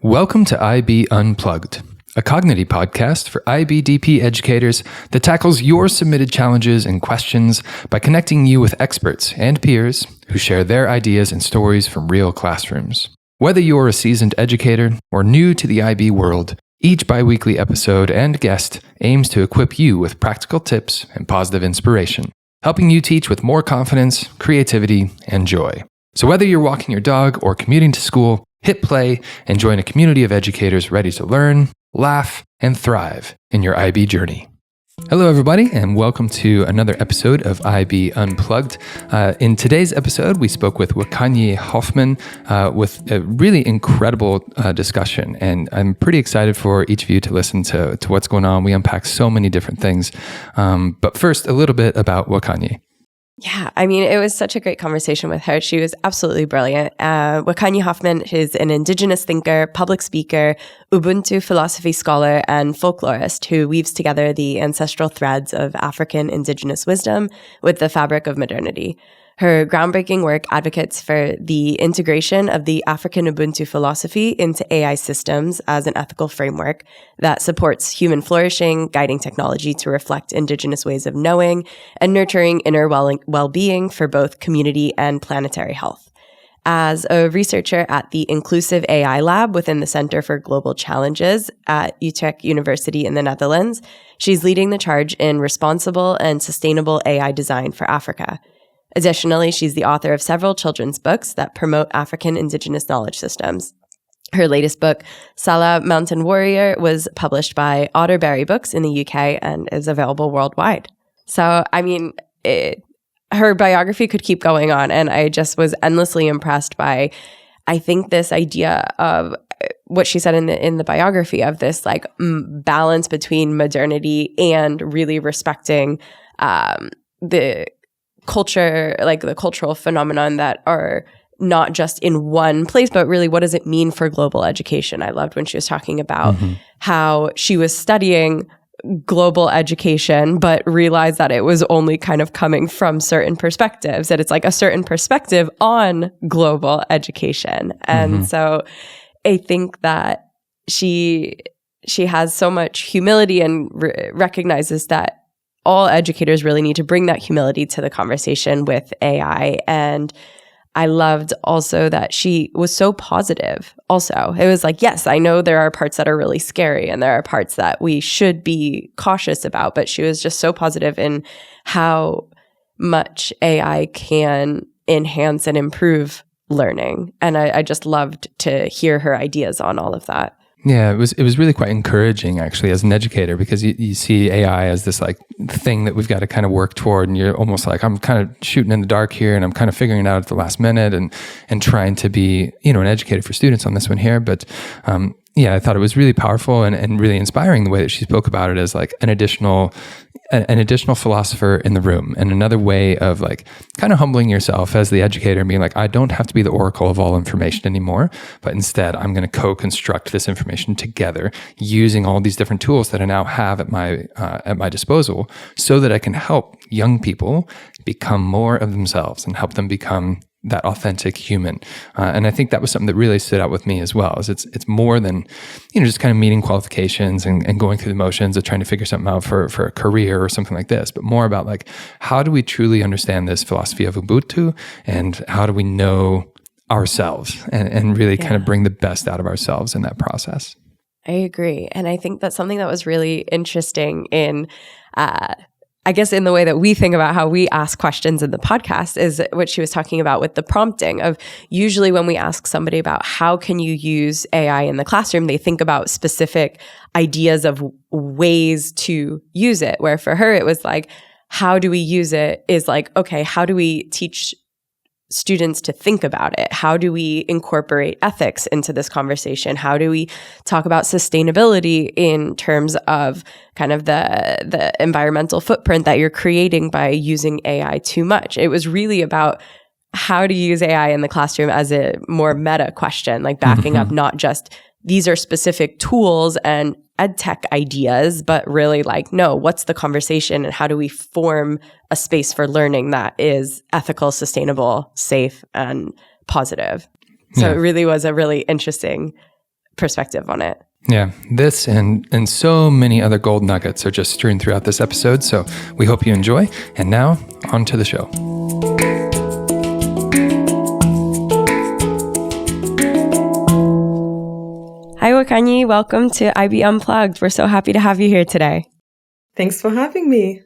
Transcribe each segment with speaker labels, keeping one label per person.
Speaker 1: Welcome to IB Unplugged, a Cognity podcast for IBDP educators that tackles your submitted challenges and questions by connecting you with experts and peers who share their ideas and stories from real classrooms. Whether you're a seasoned educator or new to the IB world, each biweekly episode and guest aims to equip you with practical tips and positive inspiration, helping you teach with more confidence, creativity, and joy. So whether you're walking your dog or commuting to school, hit play and join a community of educators ready to learn, laugh, and thrive in your IB journey. Hello, everybody, and welcome to another episode of IB Unplugged. In today's episode, we spoke with Wakanyi Hoffman with a really incredible discussion, and I'm pretty excited for each of you to listen to what's going on. We unpack so many different things, but first, a little bit about Wakanyi.
Speaker 2: Yeah, I mean, it was such a great conversation with her. She was absolutely brilliant. Wakanyi Hoffman is an Indigenous thinker, public speaker, Ubuntu philosophy scholar, and folklorist who weaves together the ancestral threads of African Indigenous wisdom with the fabric of modernity. Her groundbreaking work advocates for the integration of the African Ubuntu philosophy into AI systems as an ethical framework that supports human flourishing, guiding technology to reflect Indigenous ways of knowing, and nurturing inner well-being for both community and planetary health. As a researcher at the Inclusive AI Lab within the Center for Global Challenges at Utrecht University in the Netherlands, she's leading the charge in responsible and sustainable AI design for Africa. Additionally, she's the author of several children's books that promote African Indigenous knowledge systems. Her latest book, Sala Mountain Warrior, was published by Otterberry Books in the UK and is available worldwide. So, I mean, her biography could keep going on, and I just was endlessly impressed by, I think, this idea of what she said in the biography of this like balance between modernity and really respecting the culture, like the cultural phenomenon that are not just in one place, but really what does it mean for global education? I loved when she was talking about how she was studying global education, but realized that it was only kind of coming from certain perspectives, that it's like a certain perspective on global education. And so I think that she has so much humility and recognizes that all educators really need to bring that humility to the conversation with AI. And I loved also that she was so positive also. It was like, yes, I know there are parts that are really scary and there are parts that we should be cautious about, but she was just so positive in how much AI can enhance and improve learning. And I just loved to hear her ideas on all of that.
Speaker 1: Yeah, it was really quite encouraging actually as an educator, because you see AI as this like thing that we've got to kind of work toward, and you're almost like, I'm kind of shooting in the dark here and I'm kind of figuring it out at the last minute and trying to be, an educator for students on this one here. But yeah, I thought it was really powerful and really inspiring the way that she spoke about it as like an additional philosopher in the room, and another way of like kind of humbling yourself as the educator and being like, I don't have to be the oracle of all information anymore, but instead I'm going to co-construct this information together using all these different tools that I now have at my disposal, so that I can help young people become more of themselves and help them become that authentic human. And I think that was something that really stood out with me as well, is it's more than, just kind of meeting qualifications and going through the motions of trying to figure something out for a career or something like this, but more about like, how do we truly understand this philosophy of Ubuntu, and how do we know ourselves and really kind of bring the best out of ourselves in that process.
Speaker 2: I agree. And I think that's something that was really interesting in I guess in the way that we think about how we ask questions in the podcast, is what she was talking about with the prompting of, usually when we ask somebody about how can you use AI in the classroom, they think about specific ideas of ways to use it. Where for her, it was like, how do we use it is like, okay, how do we teach students to think about it? How do we incorporate ethics into this conversation? How do we talk about sustainability in terms of kind of the environmental footprint that you're creating by using AI too much? It was really about how to use AI in the classroom as a more meta question, like backing up not just these are specific tools and ed tech ideas, but really like, no, what's the conversation and how do we form a space for learning that is ethical, sustainable, safe, and positive? So it really was a really interesting perspective on it.
Speaker 1: Yeah, this and so many other gold nuggets are just strewn throughout this episode. So we hope you enjoy. And now on to the show.
Speaker 2: Hi, Wakanyi. Welcome to IB Unplugged. We're so happy to have you here today.
Speaker 3: Thanks for having me.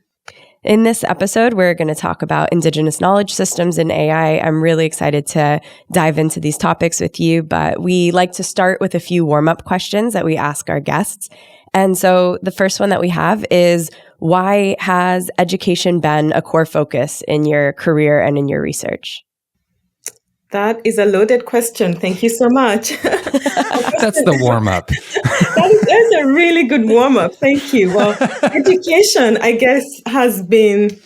Speaker 2: In this episode, we're going to talk about Indigenous knowledge systems and AI. I'm really excited to dive into these topics with you, but we like to start with a few warm-up questions that we ask our guests. And so the first one that we have is, why has education been a core focus in your career and in your research?
Speaker 3: That is a loaded question. Thank you so much.
Speaker 1: That's the warm-up.
Speaker 3: That's a really good warm-up. Thank you. Well, education, I guess, has been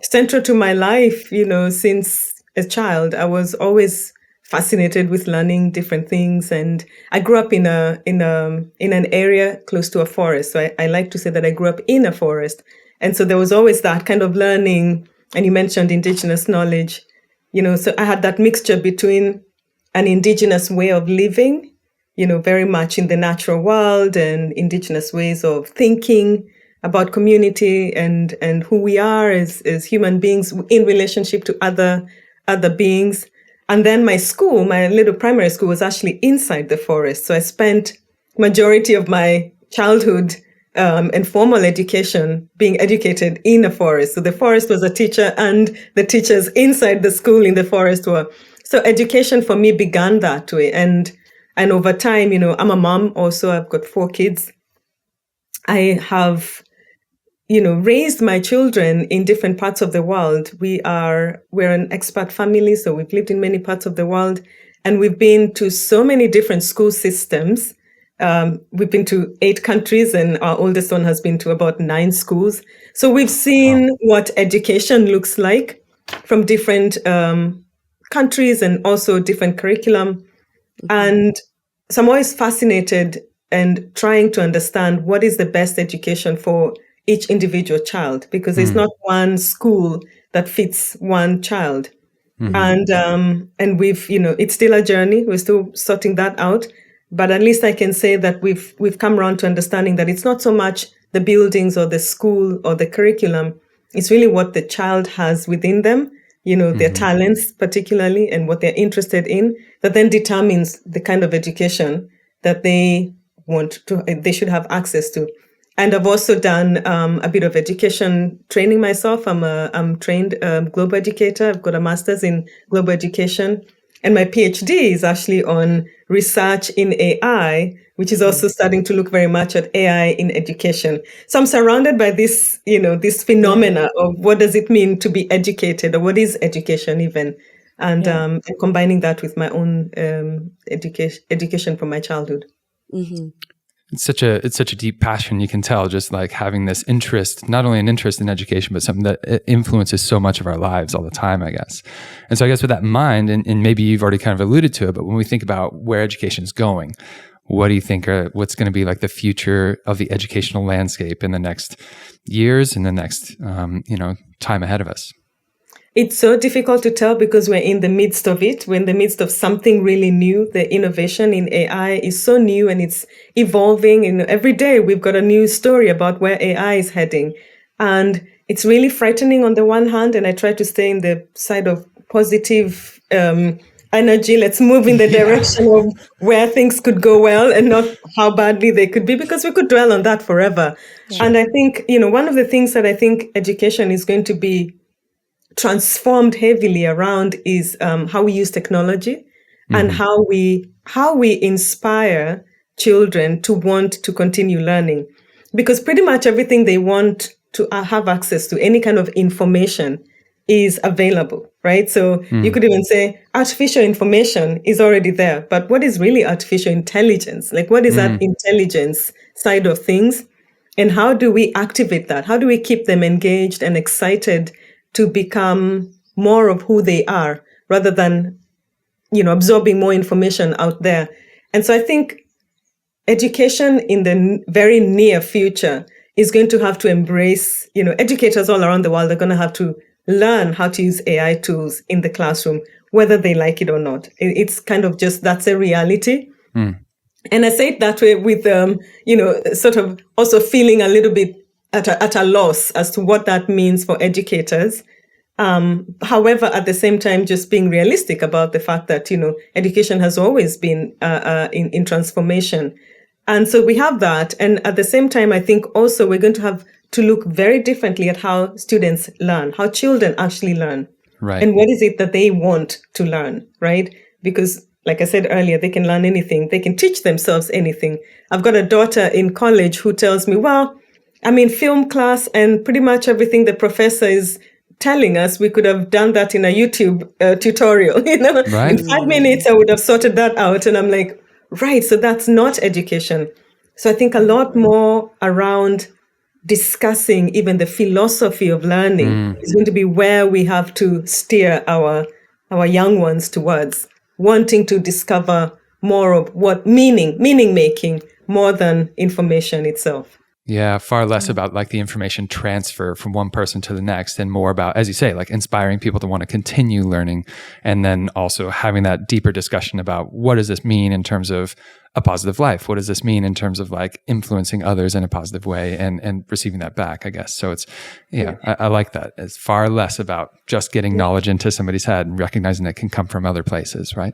Speaker 3: central to my life, since a child. I was always fascinated with learning different things, and I grew up in an area close to a forest. So I like to say that I grew up in a forest. And so there was always that kind of learning, and you mentioned Indigenous knowledge. So I had that mixture between an Indigenous way of living, very much in the natural world, and Indigenous ways of thinking about community and who we are as human beings in relationship to other beings. And then my little primary school was actually inside the forest. So I spent majority of my childhood and formal education being educated in a forest. So the forest was a teacher, and the teachers inside the school in the forest were. So education for me began that way. And over time, I'm a mom also. I've got 4 kids. I have, raised my children in different parts of the world. We're an expat family, so we've lived in many parts of the world, and we've been to so many different school systems. We've been to 8 countries, and our oldest one has been to about 9 schools. So we've seen what education looks like from different countries and also different curriculum. And so I'm always fascinated and trying to understand what is the best education for each individual child, because there's not one school that fits one child. And we've, it's still a journey. We're still sorting that out. But at least I can say that we've come around to understanding that it's not so much the buildings or the school or the curriculum. It's really what the child has within them, their talents particularly, and what they're interested in, that then determines the kind of education that they should have access to. And I've also done a bit of education training myself. I'm trained global educator. I've got a master's in global education. And my PhD is actually on research in AI, which is also starting to look very much at AI in education. So I'm surrounded by this, this phenomena of what does it mean to be educated, or what is education even, and combining that with my own education from my childhood.
Speaker 2: Mm-hmm.
Speaker 1: It's such a deep passion. You can tell, just like having this interest, not only an interest in education, but something that influences so much of our lives all the time, I guess. And so I guess with that in mind, and maybe you've already kind of alluded to it, but when we think about where education is going, what do you think what's going to be like the future of the educational landscape in the next years and the next, time ahead of us?
Speaker 3: It's so difficult to tell because we're in the midst of it. We're in the midst of something really new. The innovation in AI is so new and it's evolving. And every day we've got a new story about where AI is heading. And it's really frightening on the one hand. And I try to stay in the side of positive energy. Let's move in the direction of where things could go well and not how badly they could be, because we could dwell on that forever. Sure. And I think, one of the things that I think education is going to be transformed heavily around is how we use technology and how we inspire children to want to continue learning, because pretty much everything they want to have access to, any kind of information, is available, right? So you could even say artificial information is already there, but what is really artificial intelligence? Like, what is that intelligence side of things, and how do we activate that? How do we keep them engaged and excited to become more of who they are, rather than, absorbing more information out there? And so I think education in the very near future is going to have to embrace, educators all around the world are going to have to learn how to use AI tools in the classroom, whether they like it or not. It's kind of just, that's a reality. And I say it that way with, sort of also feeling a little bit at a loss as to what that means for educators. However, at the same time, just being realistic about the fact that, education has always been in transformation. And so we have that. And at the same time, I think also we're going to have to look very differently at how students learn, how children actually learn.
Speaker 1: Right.
Speaker 3: And what is it that they want to learn, right? Because like I said earlier, they can learn anything. They can teach themselves anything. I've got a daughter in college who tells me, well, I'm in film class and pretty much everything the professor is telling us, we could have done that in a YouTube tutorial.
Speaker 1: Right.
Speaker 3: In 5 minutes, I would have sorted that out. And I'm like, right, so that's not education. So I think a lot more around discussing even the philosophy of learning is going to be where we have to steer our young ones towards, wanting to discover more of what meaning making more than information itself.
Speaker 1: Yeah, far less about like the information transfer from one person to the next and more about, as you say, like inspiring people to want to continue learning, and then also having that deeper discussion about what does this mean in terms of a positive life? What does this mean in terms of like influencing others in a positive way and receiving that back, I guess. So it's, I like that. It's far less about just getting knowledge into somebody's head and recognizing that it can come from other places, right?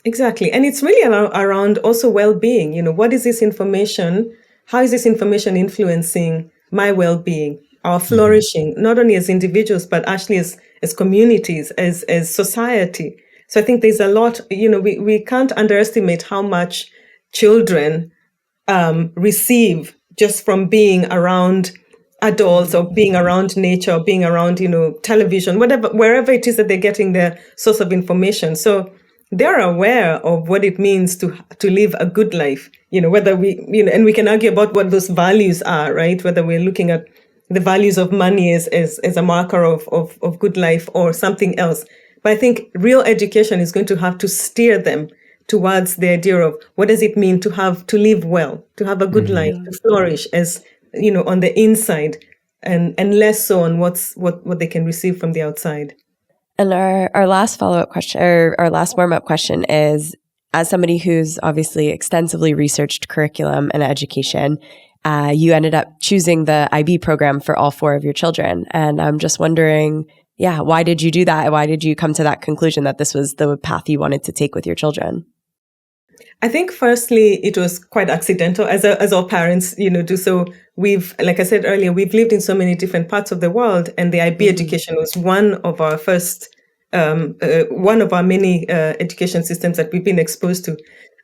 Speaker 3: Exactly. And it's really around also well-being. What is this information? How is this information influencing my well-being, our flourishing, not only as individuals, but actually as communities, as society? So I think there's a lot, we can't underestimate how much children receive just from being around adults or being around nature or being around, television, wherever it is that they're getting their source of information. So they're aware of what it means to live a good life, whether and we can argue about what those values are, right? Whether we're looking at the values of money as a marker of good life or something else. But I think real education is going to have to steer them towards the idea of what does it mean to live well, to have a good life, to flourish as, on the inside and less so on what they can receive from the outside.
Speaker 2: And our last follow-up question, or our last warm-up question is, as somebody who's obviously extensively researched curriculum and education, you ended up choosing the IB program for all 4 of your children. And I'm just wondering, why did you do that? Why did you come to that conclusion that this was the path you wanted to take with your children?
Speaker 3: I think firstly, it was quite accidental, as all parents, do. So like I said earlier, we've lived in so many different parts of the world, and the IB education was one of our first, one of our many education systems that we've been exposed to.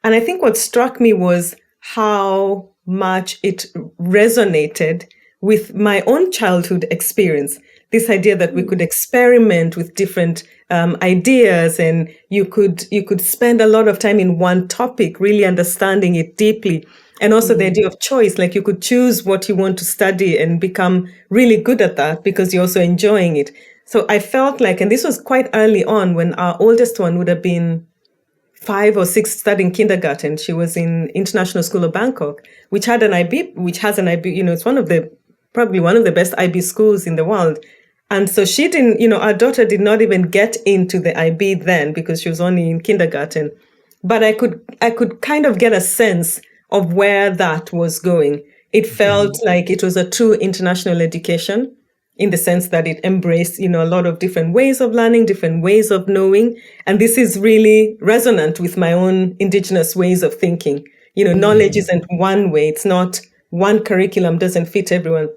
Speaker 3: And I think what struck me was how much it resonated with my own childhood experience. This idea that we could experiment with different ideas, and you could spend a lot of time in one topic, really understanding it deeply. And also the idea of choice, like you could choose what you want to study and become really good at that because you're also enjoying it. So I felt like, and this was quite early on when our oldest one would have been 5 or 6 studying kindergarten. She was in International School of Bangkok, which has an IB, it's probably one of the best IB schools in the world. And so she didn't, our daughter did not even get into the IB then because she was only in kindergarten. But I could kind of get a sense of where that was going. It felt like it was a true international education in the sense that it embraced, a lot of different ways of learning, different ways of knowing. And this is really resonant with my own Indigenous ways of thinking. Knowledge isn't one way. It's not one curriculum doesn't fit everyone.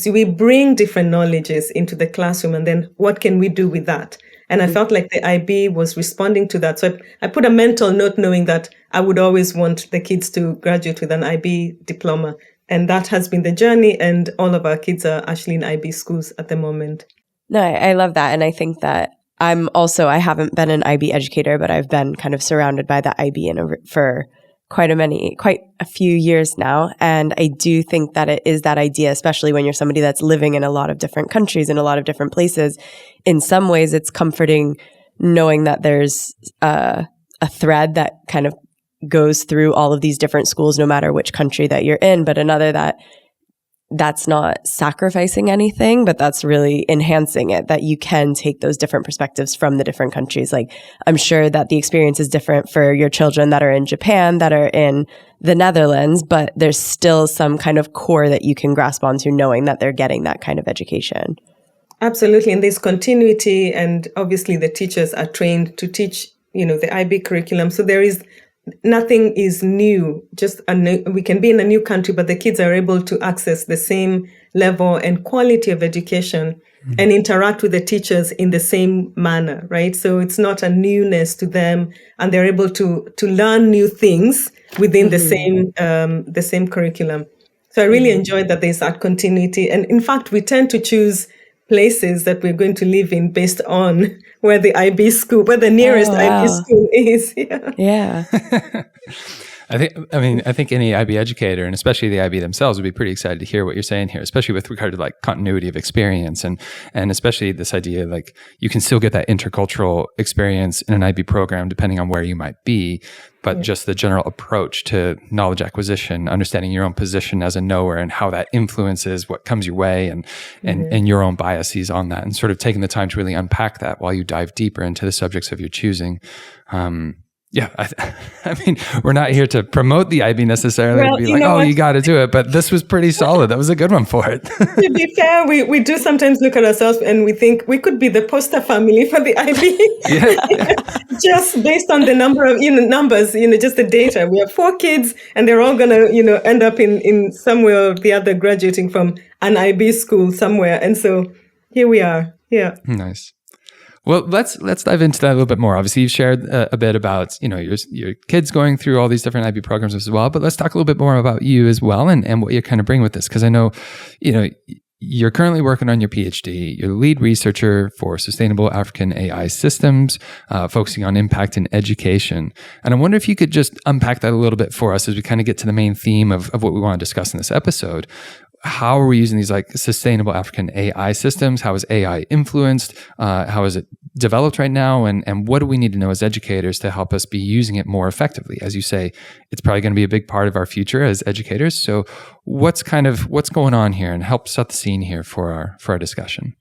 Speaker 3: We bring different knowledges into the classroom, and then what can we do with that? And I felt like the IB was responding to that. So I put a mental note knowing that I would always want the kids to graduate with an IB diploma. And that has been the journey. And all of our kids are actually in IB schools at the moment.
Speaker 2: No, I love that. And I think that I haven't been an IB educator, but I've been kind of surrounded by the IB for quite a few years now. And I do think that it is that idea, especially when you're somebody that's living in a lot of different countries, in a lot of different places. In some ways, it's comforting knowing that there's a thread that kind of goes through all of these different schools, no matter which country that you're in, but another that that's not sacrificing anything, but that's really enhancing it, that you can take those different perspectives from the different countries. Like, I'm sure that the experience is different for your children that are in Japan, that are in the Netherlands, but there's still some kind of core that you can grasp onto, knowing that they're getting that kind of education.
Speaker 3: Absolutely. And there's continuity, and obviously the teachers are trained to teach, the IB curriculum. So nothing is new. We can be in a new country, but the kids are able to access the same level and quality of education and interact with the teachers in the same manner, right? So it's not a newness to them, and they're able to learn new things within the same curriculum. So I really enjoyed that there's that continuity. And in fact, we tend to choose places that we're going to live in based on where the nearest IB school is.
Speaker 2: Yeah.
Speaker 1: I think any IB educator, and especially the IB themselves, would be pretty excited to hear what you're saying here, especially with regard to like continuity of experience, and especially this idea like you can still get that intercultural experience in an IB program depending on where you might be, but just the general approach to knowledge acquisition, understanding your own position as a knower and how that influences what comes your way, and your own biases on that, and sort of taking the time to really unpack that while you dive deeper into the subjects of your choosing. Yeah, I mean, we're not here to promote the IB necessarily, to be like, you got to do it. But this was pretty solid. That was a good one for it.
Speaker 3: To be fair, we do sometimes look at ourselves and we think we could be the poster family for the IB. Just based on the number of, numbers, just the data. We have 4 kids and they're all going to, end up in some way or the other graduating from an IB school somewhere. And so here we are. Yeah.
Speaker 1: Nice. Well, let's dive into that a little bit more. Obviously, you've shared a bit about your kids going through all these different IB programs as well. But let's talk a little bit more about you as well, and what you kind of bring with this. Because I know, you're currently working on your PhD. You're the lead researcher for sustainable African AI systems, focusing on impact in education. And I wonder if you could just unpack that a little bit for us as we kind of get to the main theme of what we want to discuss in this episode. How are we using these like sustainable African AI systems? How is AI influenced? How is it developed right now? And what do we need to know as educators to help us be using it more effectively? As you say, it's probably going to be a big part of our future as educators. So what's going on here, and help set the scene here for our discussion?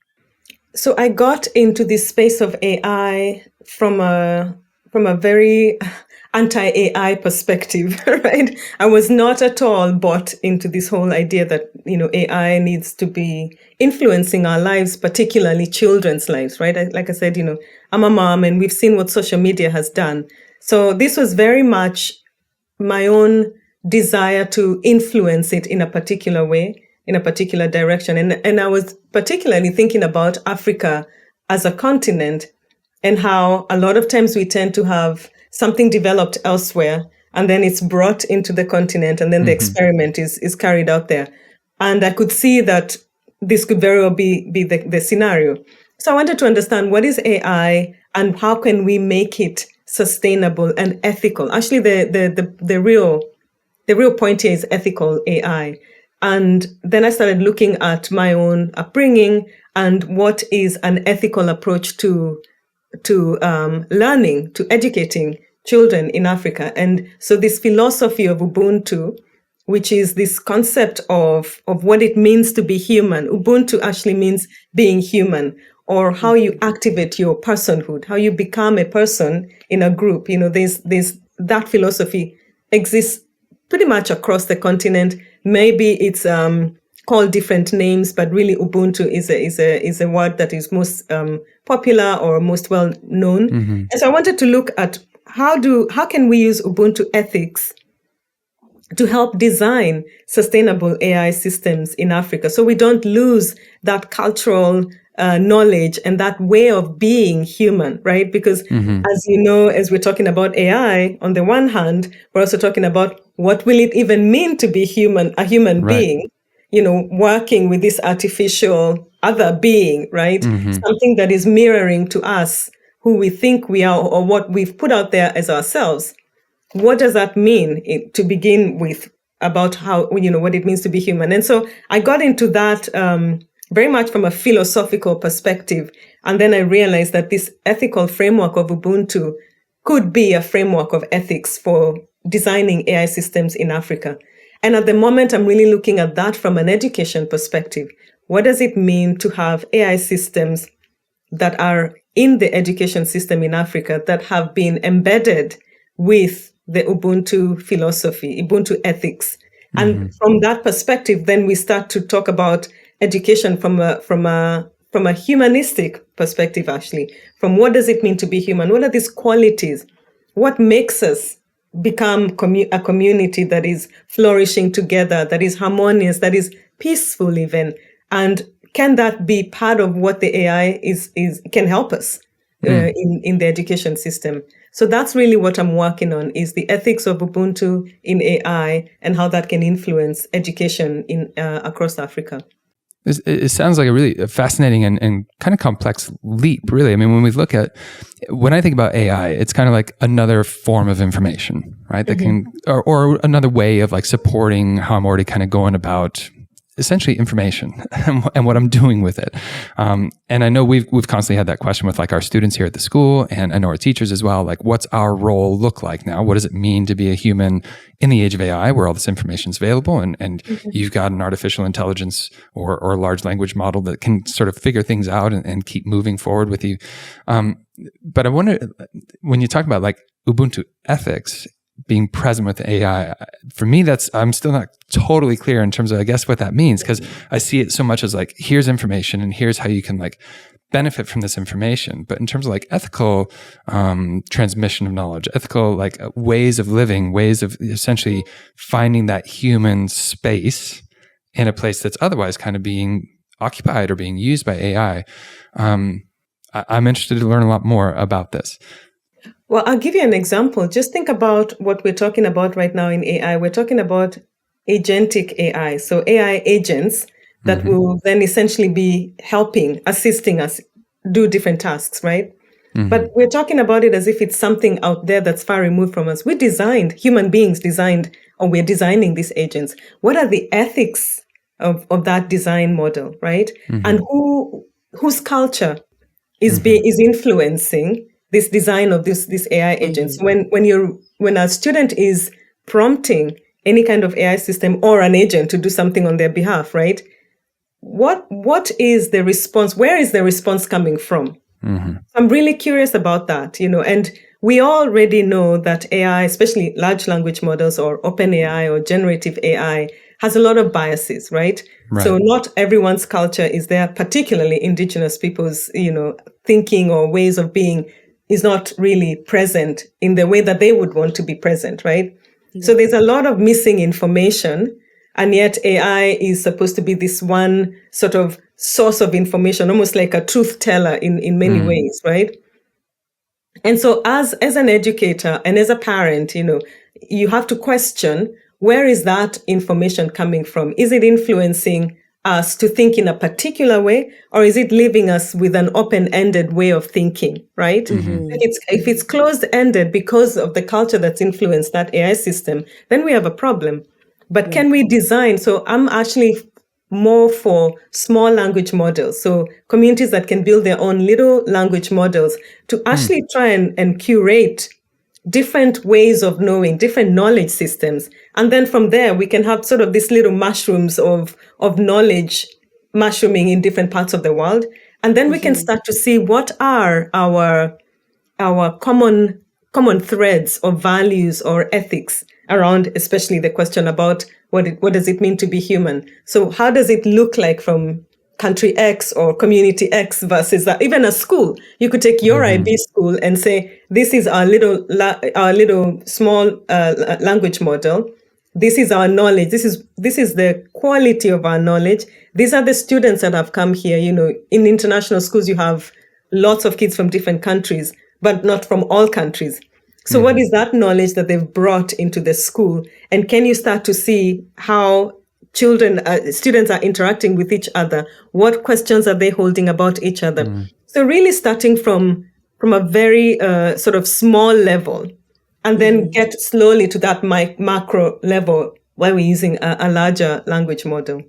Speaker 3: So I got into this space of AI from a very anti-AI perspective, right? I was not at all bought into this whole idea that, AI needs to be influencing our lives, particularly children's lives, right? Like I said, I'm a mom and we've seen what social media has done. So this was very much my own desire to influence it in a particular way, in a particular direction. And I was particularly thinking about Africa as a continent, and how a lot of times we tend to have something developed elsewhere, and then it's brought into the continent, and then the experiment is carried out there. And I could see that this could very well be the scenario. So I wanted to understand, what is AI and how can we make it sustainable and ethical? Actually, the real point here is ethical AI. And then I started looking at my own upbringing and what is an ethical approach to learning, to educating children in Africa. And so this philosophy of ubuntu, which is this concept of what it means to be human. Ubuntu actually means being human, or how you activate your personhood, how you become a person in a group. There's that philosophy exists pretty much across the continent. Maybe it's called different names, but really ubuntu is a word that is most popular or most well known. And so I wanted to look at how can we use ubuntu ethics to help design sustainable AI systems in Africa, so we don't lose that cultural knowledge and that way of being human, right? Because as we're talking about AI, on the one hand, we're also talking about what will it even mean to be a human being, working with this artificial other being, right? Something that is mirroring to us who we think we are, or what we've put out there as ourselves. What does that mean to begin with, about how, what it means to be human? And so I got into that very much from a philosophical perspective. And then I realized that this ethical framework of Ubuntu could be a framework of ethics for designing AI systems in Africa. And at the moment, I'm really looking at that from an education perspective. What does it mean to have AI systems that are in the education system in Africa that have been embedded with the Ubuntu philosophy, Ubuntu ethics? And from that perspective, then we start to talk about education from a humanistic perspective, actually. From what does it mean to be human? What are these qualities? What makes us become a community that is flourishing together, that is harmonious, that is peaceful even? And can that be part of what the AI can help us in the education system? So that's really what I'm working on, is the ethics of Ubuntu in AI and how that can influence education in across Africa.
Speaker 1: It sounds like a really fascinating and kind of complex leap, really. I mean, when I think about AI, it's kind of like another form of information, right? That can, or another way of like supporting how I'm already kind of going about essentially information and what I'm doing with it. And I know we've constantly had that question with like our students here at the school, and I know our teachers as well. Like, what's our role look like now? What does it mean to be a human in the age of AI, where all this information is available, and you've got an artificial intelligence or a large language model that can sort of figure things out and keep moving forward with you. But I wonder, when you talk about like Ubuntu ethics being present with AI, for me, I'm still not totally clear in terms of, I guess, what that means, because I see it so much as like, here's information and here's how you can like benefit from this information. But in terms of like ethical transmission of knowledge, ethical like ways of living, ways of essentially finding that human space in a place that's otherwise kind of being occupied or being used by AI, I'm interested to learn a lot more about this.
Speaker 3: Well, I'll give you an example. Just think about what we're talking about right now in AI. We're talking about agentic AI. So AI agents that will then essentially be assisting us do different tasks, right? But we're talking about it as if it's something out there that's far removed from us. Human beings designed, or we're designing these agents. What are the ethics of that design model, right? And whose culture is influencing this design of these AI agents? When a student is prompting any kind of AI system or an agent to do something on their behalf, right? What is the response? Where is the response coming from? I'm really curious about that, and we already know that AI, especially large language models or open AI or generative AI, has a lot of biases, right? So not everyone's culture is there, particularly indigenous people's, thinking or ways of being is not really present in the way that they would want to be present, right? So there's a lot of missing information, and yet AI is supposed to be this one sort of source of information, almost like a truth teller in many ways, right? And so as an educator and as a parent, you have to question, where is that information coming from? Is it influencing us to think in a particular way, or is it leaving us with an open-ended way of thinking, right? If it's closed-ended because of the culture that's influenced that AI system, then we have a problem. But can we design? So I'm actually more for small language models. So communities that can build their own little language models to actually try and curate different ways of knowing, different knowledge systems. And then from there, we can have sort of these little mushrooms of knowledge mushrooming in different parts of the world. And then we can start to see what are our common threads or values or ethics around, especially the question about what does it mean to be human? So how does it look like from country X or community X versus that? Even a school, you could take your IB school and say, this is our little small language model. This is our knowledge. This is the quality of our knowledge. These are the students that have come here. In international schools, you have lots of kids from different countries, but not from all countries. So what is that knowledge that they've brought into the school? And can you start to see how students are interacting with each other? What questions are they holding about each other? So really starting from a very sort of small level, and then get slowly to that macro level while we're using a larger language model.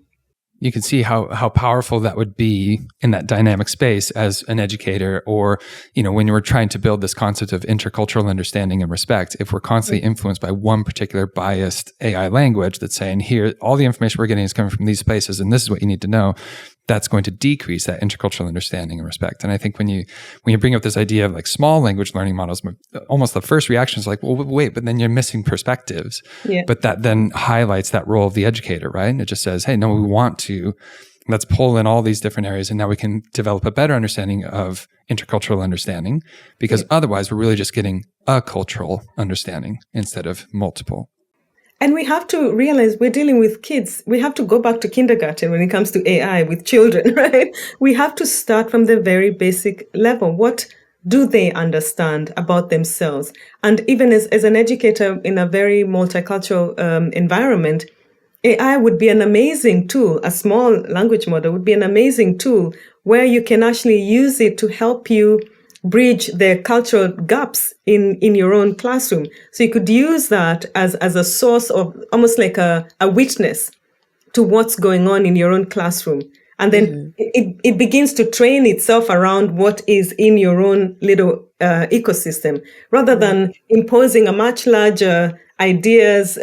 Speaker 1: you can see how powerful that would be in that dynamic space as an educator, or, when you're trying to build this concept of intercultural understanding and respect. If we're constantly influenced by one particular biased AI language that's saying, here, all the information we're getting is coming from these places, and this is what you need to know, that's going to decrease that intercultural understanding and respect. And I think when you bring up this idea of like small language learning models, almost the first reaction is like, well, wait, but then you're missing perspectives.
Speaker 3: Yeah.
Speaker 1: But that then highlights that role of the educator, right? And it just says, hey, no, let's pull in all these different areas, and now we can develop a better understanding of intercultural understanding, because otherwise we're really just getting a cultural understanding instead of multiple.
Speaker 3: And we have to realize we're dealing with kids. We have to go back to kindergarten when it comes to AI with children, right? We have to start from the very basic level. What do they understand about themselves? And even as an educator in a very multicultural environment, AI would be an amazing tool. A small language model would be an amazing tool where you can actually use it to help you bridge the cultural gaps in your own classroom. So you could use that as a source of almost like a witness to what's going on in your own classroom. And then it begins to train itself around what is in your own little ecosystem, rather than imposing much larger ideas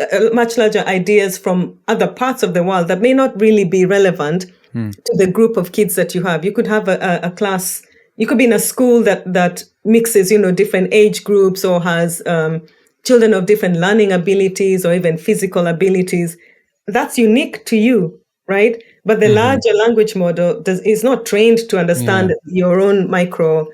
Speaker 3: from other parts of the world that may not really be relevant to the group of kids that you have. You could have a class. You could be in a school that mixes, different age groups, or has children of different learning abilities or even physical abilities. That's unique to you, right? But the larger language model is not trained to understand your own micro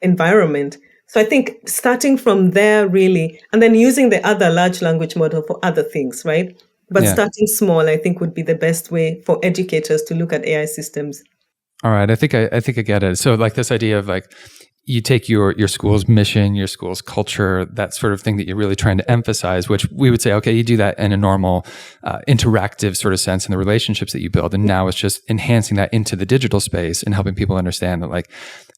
Speaker 3: environment. So I think starting from there really, and then using the other large language model for other things, right? But starting small, I think, would be the best way for educators to look at AI systems.
Speaker 1: All right. I think I get it. So like this idea of like, you take your school's mission, your school's culture, that sort of thing that you're really trying to emphasize, which we would say, okay, you do that in a normal interactive sort of sense in the relationships that you build. And now it's just enhancing that into the digital space and helping people understand that, like,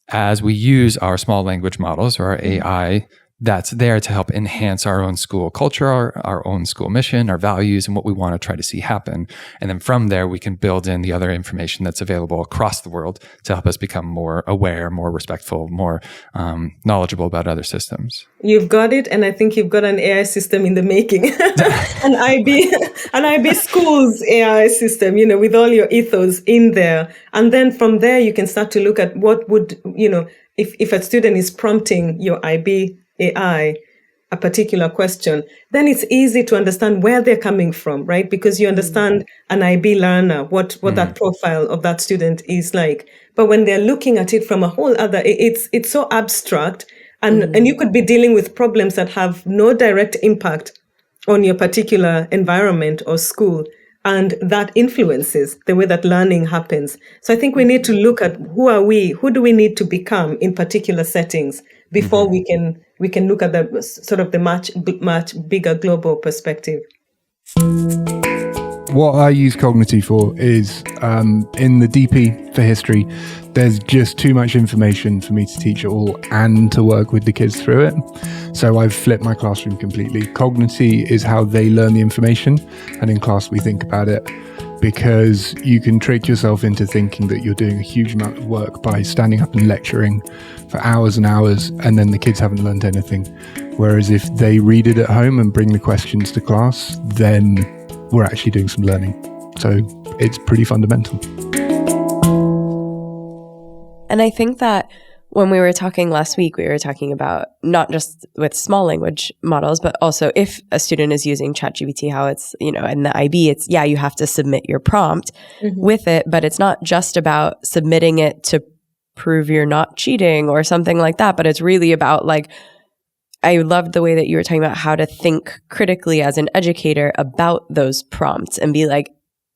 Speaker 1: as we use our small language models or our AI, that's there to help enhance our own school culture, our own school mission, our values, and what we want to try to see happen. And then from there, we can build in the other information that's available across the world to help us become more aware, more respectful, more knowledgeable about other systems.
Speaker 3: You've got it. And I think you've got an AI system in the making, an IB schools AI system, with all your ethos in there. And then from there, you can start to look at what would, if a student is prompting your IB AI a particular question, then it's easy to understand where they're coming from, right? Because you understand an IB learner, what that profile of that student is like. But when they're looking at it from a whole other, it's so abstract, and you could be dealing with problems that have no direct impact on your particular environment or school. And that influences the way that learning happens. So I think we need to look at who do we need to become in particular settings before we can look at the sort of the much bigger global perspective.
Speaker 4: What I use Cognity for is in the DP for history, there's just too much information for me to teach it all and to work with the kids through it. So I've flipped my classroom completely. Cognity is how they learn the information, and in class we think about it, because you can trick yourself into thinking that you're doing a huge amount of work by standing up and lecturing for hours and hours, and then the kids haven't learned anything. Whereas if they read it at home and bring the questions to class, then we're actually doing some learning. So it's pretty fundamental.
Speaker 2: And I think that when we were talking last week, we were talking about not just with small language models, but also if a student is using ChatGPT, how it's, in the IB, it's, you have to submit your prompt with it, but it's not just about submitting it to prove you're not cheating or something like that, but it's really about, like, I loved the way that you were talking about how to think critically as an educator about those prompts and be like,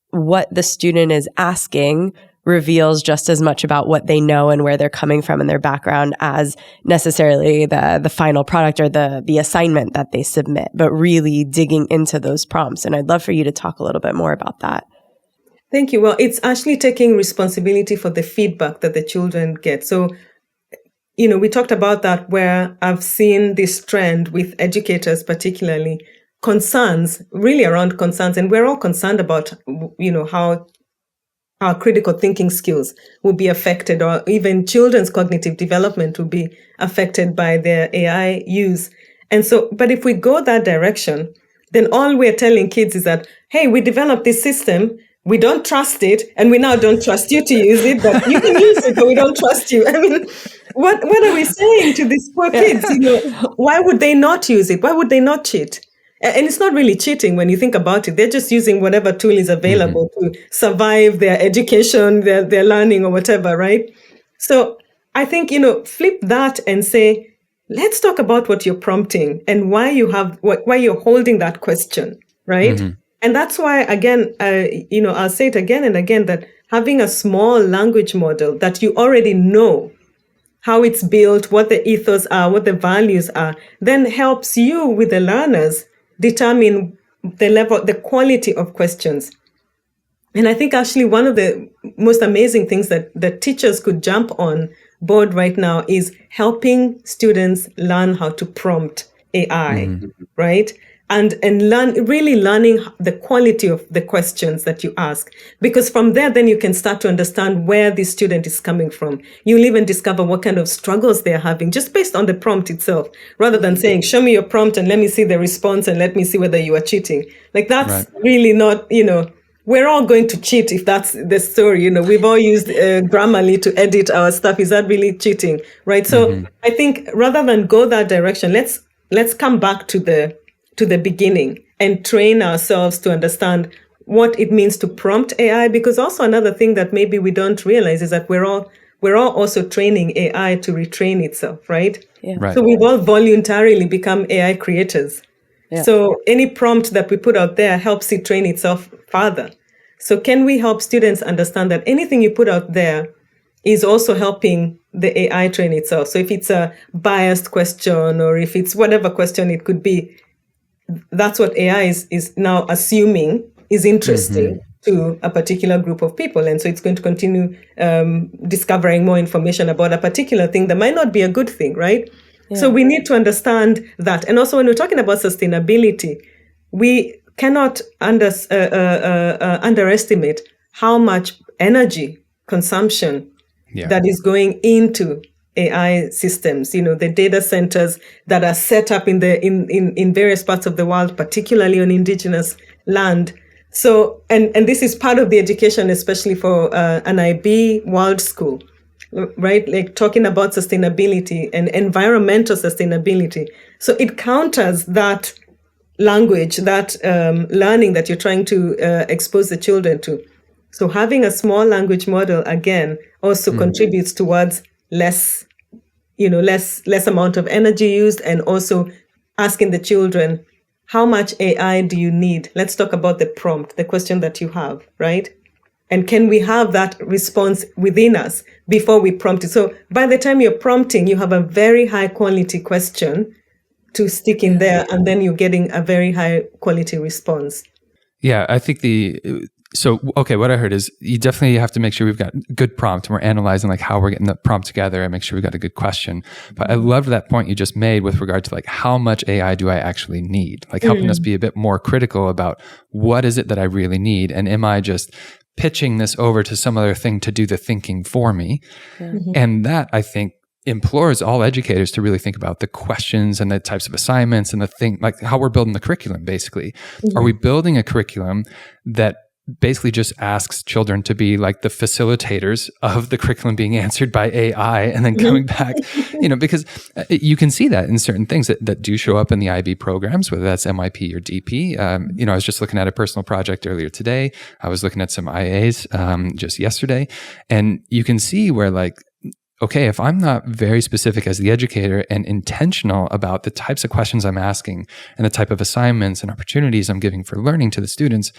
Speaker 2: what the student is asking reveals just as much about what they know and where they're coming from in their background as necessarily the final product or the assignment that they submit, but really digging into those prompts. And I'd love for you to talk a little bit more about that.
Speaker 3: Thank you. Well, it's actually taking responsibility for the feedback that the children get. So, we talked about that, where I've seen this trend with educators, particularly concerns, really around concerns. And we're all concerned about, how our critical thinking skills will be affected, or even children's cognitive development will be affected by their AI use. And so, but if we go that direction, then all we're telling kids is that, hey, we developed this system, we don't trust it, and we now don't trust you to use it, but you can use it, but we don't trust you. I mean, what are we saying to these poor kids? Why would they not use it? Why would they not cheat? And it's not really cheating when you think about it. They're just using whatever tool is available to survive their education, their learning, or whatever, right? So I think, flip that and say, let's talk about what you're prompting and why you're holding that question, right? And that's why, again, I'll say it again and again, that having a small language model that you already know how it's built, what the ethos are, what the values are, then helps you with the learners determine the quality of questions. And I think actually one of the most amazing things that teachers could jump on board right now is helping students learn how to prompt AI, right? And learning the quality of the questions that you ask. Because from there, then you can start to understand where the student is coming from. You'll even discover what kind of struggles they're having just based on the prompt itself, rather than saying, show me your prompt and let me see the response and let me see whether you are cheating. Like that's really not, we're all going to cheat if that's the story. We've all used Grammarly to edit our stuff. Is that really cheating? Right. So I think rather than go that direction, let's come back to the beginning and train ourselves to understand what it means to prompt AI. Because also another thing that maybe we don't realize is that we're all also training AI to retrain itself, right?
Speaker 2: Yeah.
Speaker 1: Right.
Speaker 3: So we've all voluntarily become AI creators. Yeah. So any prompt that we put out there helps it train itself further. So can we help students understand that anything you put out there is also helping the AI train itself? So if it's a biased question or if it's whatever question it could be, that's what AI is now assuming is interesting to a particular group of people. And so it's going to continue discovering more information about a particular thing that might not be a good thing, right? Yeah. So we need to understand that. And also when we're talking about sustainability, we cannot underestimate how much energy consumption that is going into AI systems, the data centers that are set up in various parts of the world, particularly on indigenous land. So, and this is part of the education, especially for an IB world school, right? Like talking about sustainability and environmental sustainability. So it counters that language, that learning that you're trying to expose the children to. So having a small language model, again, also contributes towards less amount of energy used, and also asking the children, how much AI do you need? Let's talk about the prompt, the question that you have, right? And can we have that response within us before we prompt it? So by the time you're prompting, you have a very high quality question to stick in there, and then you're getting a very high quality response.
Speaker 1: Yeah, I think what I heard is you definitely have to make sure we've got good prompt and we're analyzing like how we're getting the prompt together and make sure we've got a good question. But I loved that point you just made with regard to like how much AI do I actually need? Like helping us be a bit more critical about what is it that I really need, and am I just pitching this over to some other thing to do the thinking for me? And that, I think, implores all educators to really think about the questions and the types of assignments and the thing, like how we're building the curriculum, basically. Are we building a curriculum that basically just asks children to be like the facilitators of the curriculum being answered by AI and then coming back, because you can see that in certain things that do show up in the IB programs, whether that's MIP or DP. I was just looking at a personal project earlier today. I was looking at some IAs just yesterday, and you can see where like, okay, if I'm not very specific as the educator and intentional about the types of questions I'm asking and the type of assignments and opportunities I'm giving for learning to the students,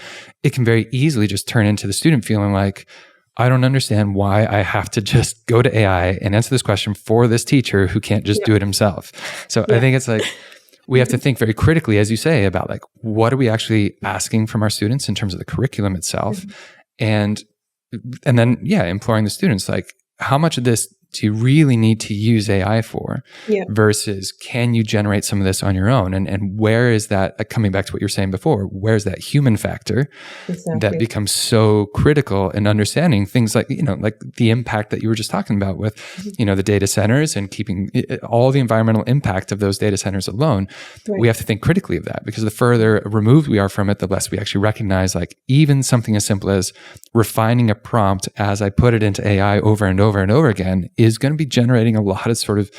Speaker 1: it can very easily just turn into the student feeling like, I don't understand why I have to just go to AI and answer this question for this teacher who can't just do it himself. So I think it's like, we have to think very critically, as you say, about like, what are we actually asking from our students in terms of the curriculum itself? And then, imploring the students, like, how much of this do you really need to use AI for
Speaker 3: Yeah.
Speaker 1: versus can you generate some of this on your own? And where is that, coming back to what you were saying before, where's that human factor that becomes so critical in understanding things like, like the impact that you were just talking about with, the data centers and keeping all the environmental impact of those data centers alone.
Speaker 3: Right.
Speaker 1: We have to think critically of that, because the further removed we are from it, the less we actually recognize, like, even something as simple as refining a prompt as I put it into AI over and over and over again is going to be generating a lot of sort of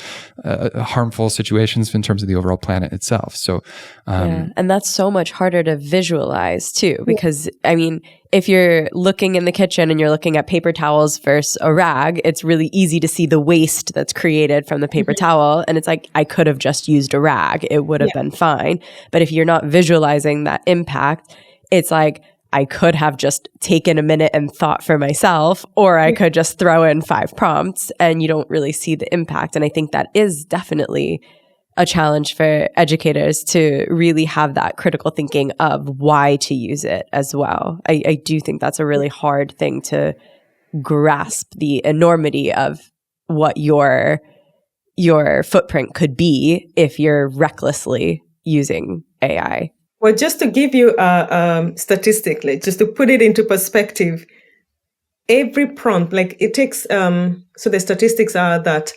Speaker 1: harmful situations in terms of the overall planet itself. So,
Speaker 2: and that's so much harder to visualize too, because I mean, if you're looking in the kitchen and you're looking at paper towels versus a rag, it's really easy to see the waste that's created from the paper towel. And it's like, I could have just used a rag. It would have been fine. But if you're not visualizing that impact, it's like, I could have just taken a minute and thought for myself, or I could just throw in 5 prompts and you don't really see the impact. And I think that is definitely a challenge for educators to really have that critical thinking of why to use it as well. I do think that's a really hard thing to grasp, the enormity of what your footprint could be if you're recklessly using AI.
Speaker 3: Well, just to give you statistically, just to put it into perspective, every prompt, like it takes, so the statistics are that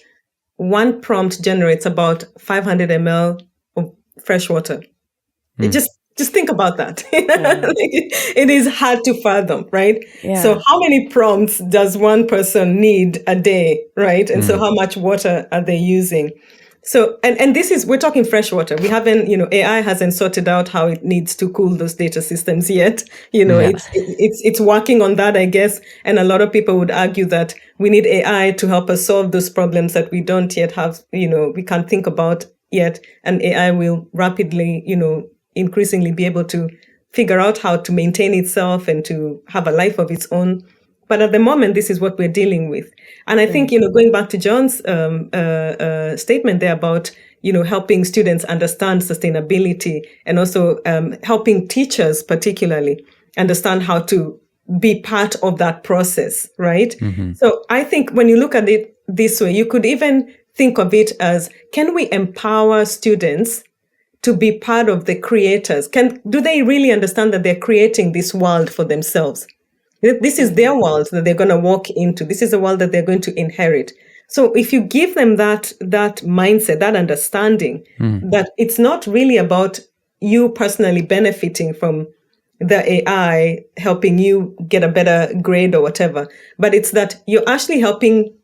Speaker 3: one prompt generates about 500 ml of fresh water. Just think about that. It is hard to fathom, right?
Speaker 2: Yeah.
Speaker 3: So how many prompts does one person need a day, right? And so how much water are they using? So, and this is, we're talking fresh water. We haven't, AI hasn't sorted out how it needs to cool those data systems yet. It's working on that, I guess. And a lot of people would argue that we need AI to help us solve those problems that we don't yet have, we can't think about yet. And AI will rapidly, increasingly be able to figure out how to maintain itself and to have a life of its own. But at the moment, this is what we're dealing with. And I think, going back to John's statement there about, helping students understand sustainability and also helping teachers particularly understand how to be part of that process, right? So I think when you look at it this way, you could even think of it as, can we empower students to be part of the creators? Do they really understand that they're creating this world for themselves? This is their world that they're going to walk into. This is the world that they're going to inherit. So if you give them that mindset, that understanding, that it's not really about you personally benefiting from the AI helping you get a better grade or whatever, but it's that you're actually helping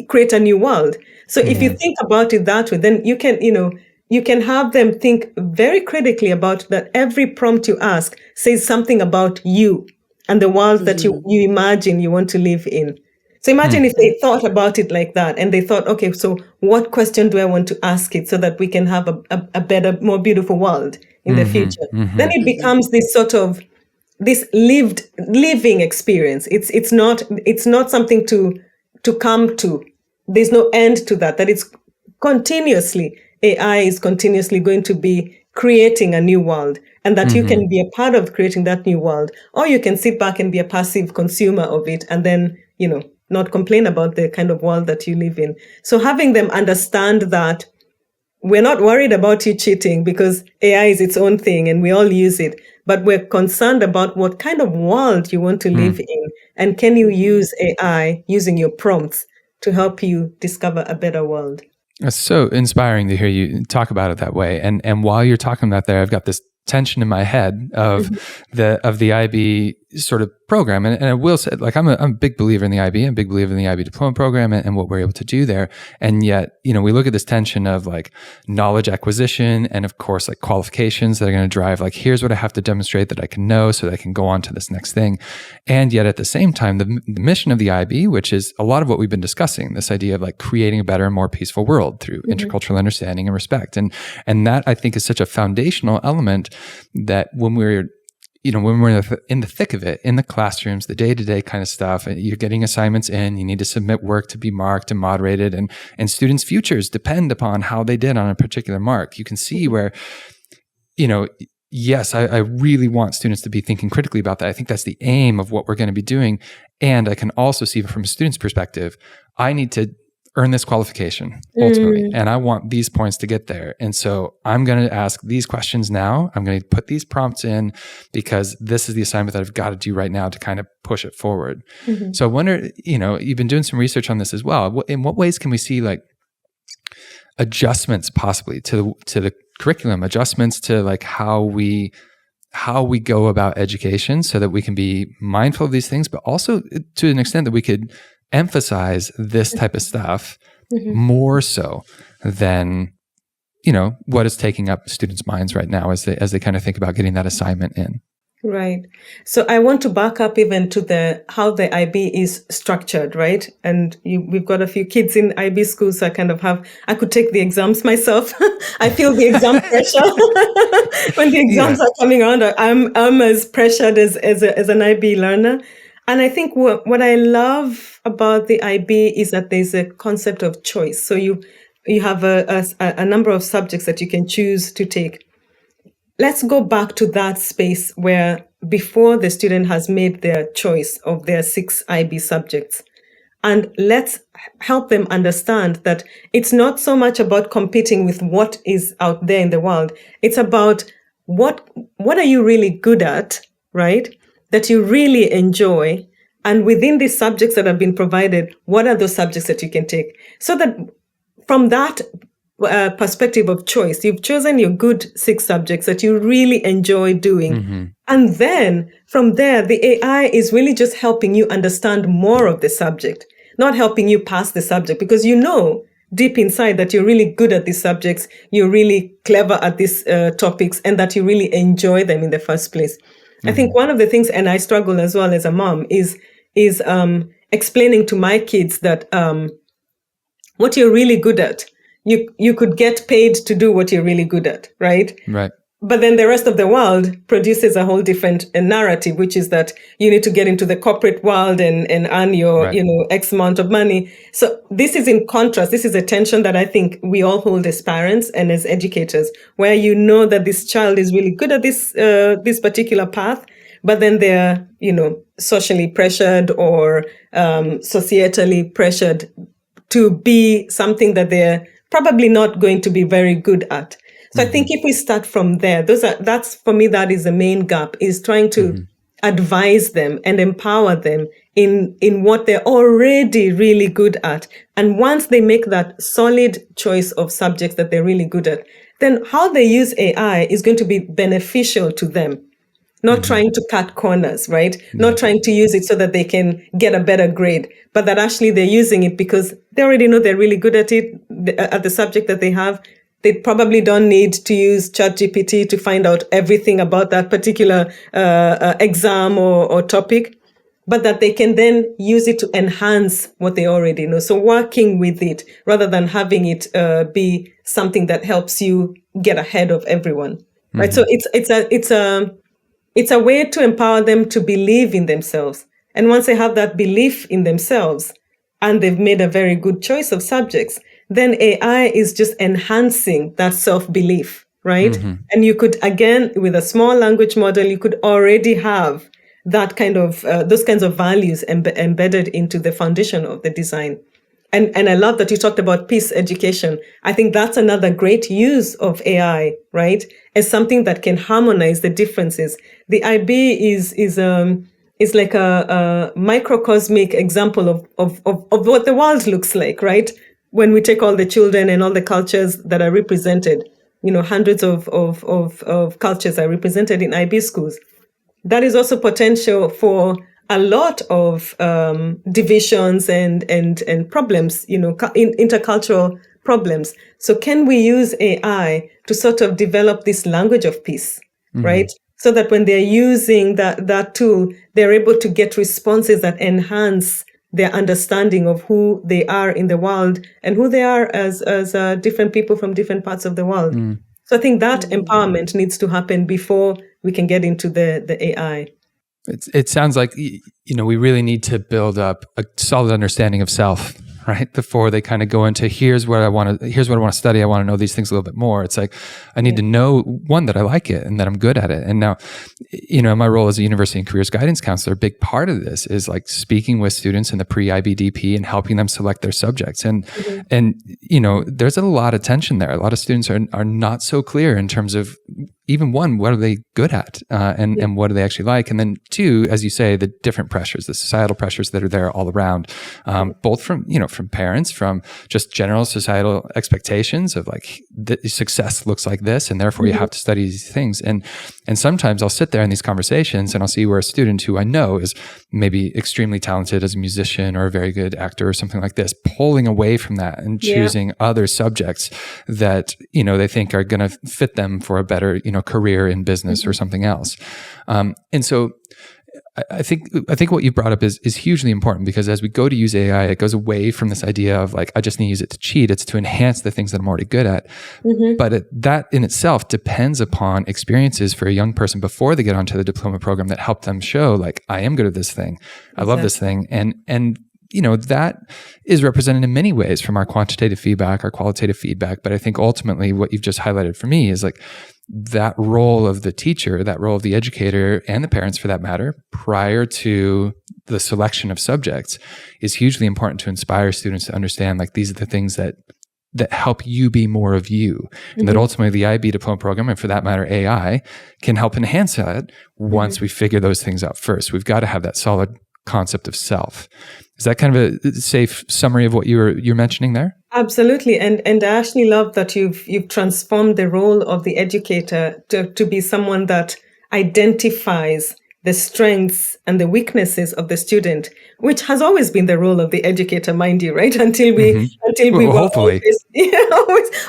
Speaker 3: create a new world. So if you think about it that way, then you can have them think very critically about that every prompt you ask says something about you and the world that you imagine you want to live in. So imagine if they thought about it like that and they thought, okay, so what question do I want to ask it so that we can have a better, more beautiful world in the future? Then it becomes this sort of, this living experience. It's not something to come to. There's no end to that it's continuously, AI is continuously going to be creating a new world, and that you can be a part of creating that new world, or you can sit back and be a passive consumer of it and then, not complain about the kind of world that you live in. So having them understand that we're not worried about you cheating because AI is its own thing and we all use it, but we're concerned about what kind of world you want to live in, and can you use AI using your prompts to help you discover a better world.
Speaker 1: It's so inspiring to hear you talk about it that way. And while you're talking about there, I've got this tension in my head of the IB sort of program. And I will say, like, I'm a big believer in the IB, I'm a big believer in the IB diploma program and what we're able to do there. And yet, we look at this tension of like knowledge acquisition and of course like qualifications that are going to drive, like, here's what I have to demonstrate that I can know so that I can go on to this next thing. And yet at the same time, the mission of the IB, which is a lot of what we've been discussing, this idea of like creating a better and more peaceful world through intercultural understanding and respect. And that I think is such a foundational element that when we're in the thick of it, in the classrooms, the day-to-day kind of stuff, you're getting assignments in, you need to submit work to be marked and moderated, and students' futures depend upon how they did on a particular mark. You can see where, yes, I really want students to be thinking critically about that. I think that's the aim of what we're going to be doing. And I can also see from a student's perspective, I need to earn this qualification ultimately. And I want these points to get there. And so I'm going to ask these questions now. I'm going to put these prompts in because this is the assignment that I've got to do right now to kind of push it forward. So I wonder, you've been doing some research on this as well. In what ways can we see like adjustments possibly to the curriculum, adjustments to like how we go about education so that we can be mindful of these things, but also to an extent that we could emphasize this type of stuff more so than, what is taking up students' minds right now as they kind of think about getting that assignment in.
Speaker 3: Right. So I want to back up even to how the IB is structured, right? And we've got a few kids in IB schools, so I could take the exams myself. I feel the exam pressure when the exams are coming on. I'm as pressured as an IB learner. And I think what I love about the IB is that there's a concept of choice. So you have a number of subjects that you can choose to take. Let's go back to that space where before the student has made their choice of their 6 IB subjects. And let's help them understand that it's not so much about competing with what is out there in the world. It's about what are you really good at, right? That you really enjoy. And within these subjects that have been provided, what are those subjects that you can take? So that from that perspective of choice, you've chosen your good 6 subjects that you really enjoy doing. And then from there, the AI is really just helping you understand more of the subject, not helping you pass the subject, because deep inside that you're really good at these subjects, you're really clever at these topics, and that you really enjoy them in the first place. I think one of the things, and I struggle as well as a mom, is explaining to my kids that what you're really good at, you could get paid to do what you're really good at, right?
Speaker 1: Right.
Speaker 3: But then the rest of the world produces a whole different narrative, which is that you need to get into the corporate world and earn your, X amount of money. So this is in contrast. This is a tension that I think we all hold as parents and as educators, where that this child is really good at this particular path, but then they're, socially pressured or societally pressured to be something that they're probably not going to be very good at. So I think if we start from there, that's for me, that is the main gap, is trying to advise them and empower them in what they're already really good at. And once they make that solid choice of subjects that they're really good at, then how they use AI is going to be beneficial to them. Not trying to cut corners, right? Not trying to use it so that they can get a better grade, but that actually they're using it because they already know they're really good at it, at the subject that they have. They probably don't need to use ChatGPT to find out everything about that particular exam or topic, but that they can then use it to enhance what they already know. So working with it rather than having it be something that helps you get ahead of everyone, right? So it's a way to empower them to believe in themselves. And once they have that belief in themselves and they've made a very good choice of subjects, then AI is just enhancing that self-belief, right? And you could, again, with a small language model, you could already have that kind of, those kinds of values embedded into the foundation of the design. And I love that you talked about peace education. I think that's another great use of AI, right? As something that can harmonize the differences. The IB is like a microcosmic example of what the world looks like, right? When we take all the children and all the cultures that are represented, hundreds of cultures are represented in IB schools. That is also potential for a lot of divisions and problems, intercultural problems. So can we use AI to sort of develop this language of peace, right? So that when they're using that tool, they're able to get responses that enhance their understanding of who they are in the world and who they are as different people from different parts of the world. So I think that empowerment needs to happen before we can get into the AI.
Speaker 1: It sounds like, we really need to build up a solid understanding of self, right? Before they kind of go into here's what I want to study. I want to know these things a little bit more. It's like, I need to know, one, that I like it and that I'm good at it. And now, my role as a university and careers guidance counselor, a big part of this is like speaking with students in the pre-IBDP and helping them select their subjects. And there's a lot of tension there. A lot of students are not so clear in terms of, even one, what are they good at, and what do they actually like? And then two, as you say, the different pressures, the societal pressures that are there all around, both from parents, from just general societal expectations of like success looks like this, and therefore you have to study these things. And sometimes I'll sit there in these conversations and I'll see where a student who I know is maybe extremely talented as a musician or a very good actor or something like this, pulling away from that and choosing other subjects that, they think are going to fit them for a better, career in business or something else. And so I think what you brought up is hugely important, because as we go to use AI, it goes away from this idea of like, I just need to use it to cheat. It's to enhance the things that I'm already good at. But that in itself depends upon experiences for a young person before they get onto the diploma program that help them show like, I am good at this thing. I love this thing. And that is represented in many ways from our quantitative feedback, our qualitative feedback. But I think ultimately what you've just highlighted for me is like that role of the teacher, that role of the educator, and the parents for that matter, prior to the selection of subjects, is hugely important to inspire students to understand like these are the things that help you be more of you. And that ultimately the IB diploma program, and for that matter AI, can help enhance that once we figure those things out first. We've got to have that solid concept of self. Is that kind of a safe summary of what you're mentioning there?
Speaker 3: Absolutely. And I actually love that you've transformed the role of the educator to be someone that identifies the strengths and the weaknesses of the student, which has always been the role of the educator, mind you, right? Until we were
Speaker 1: hopefully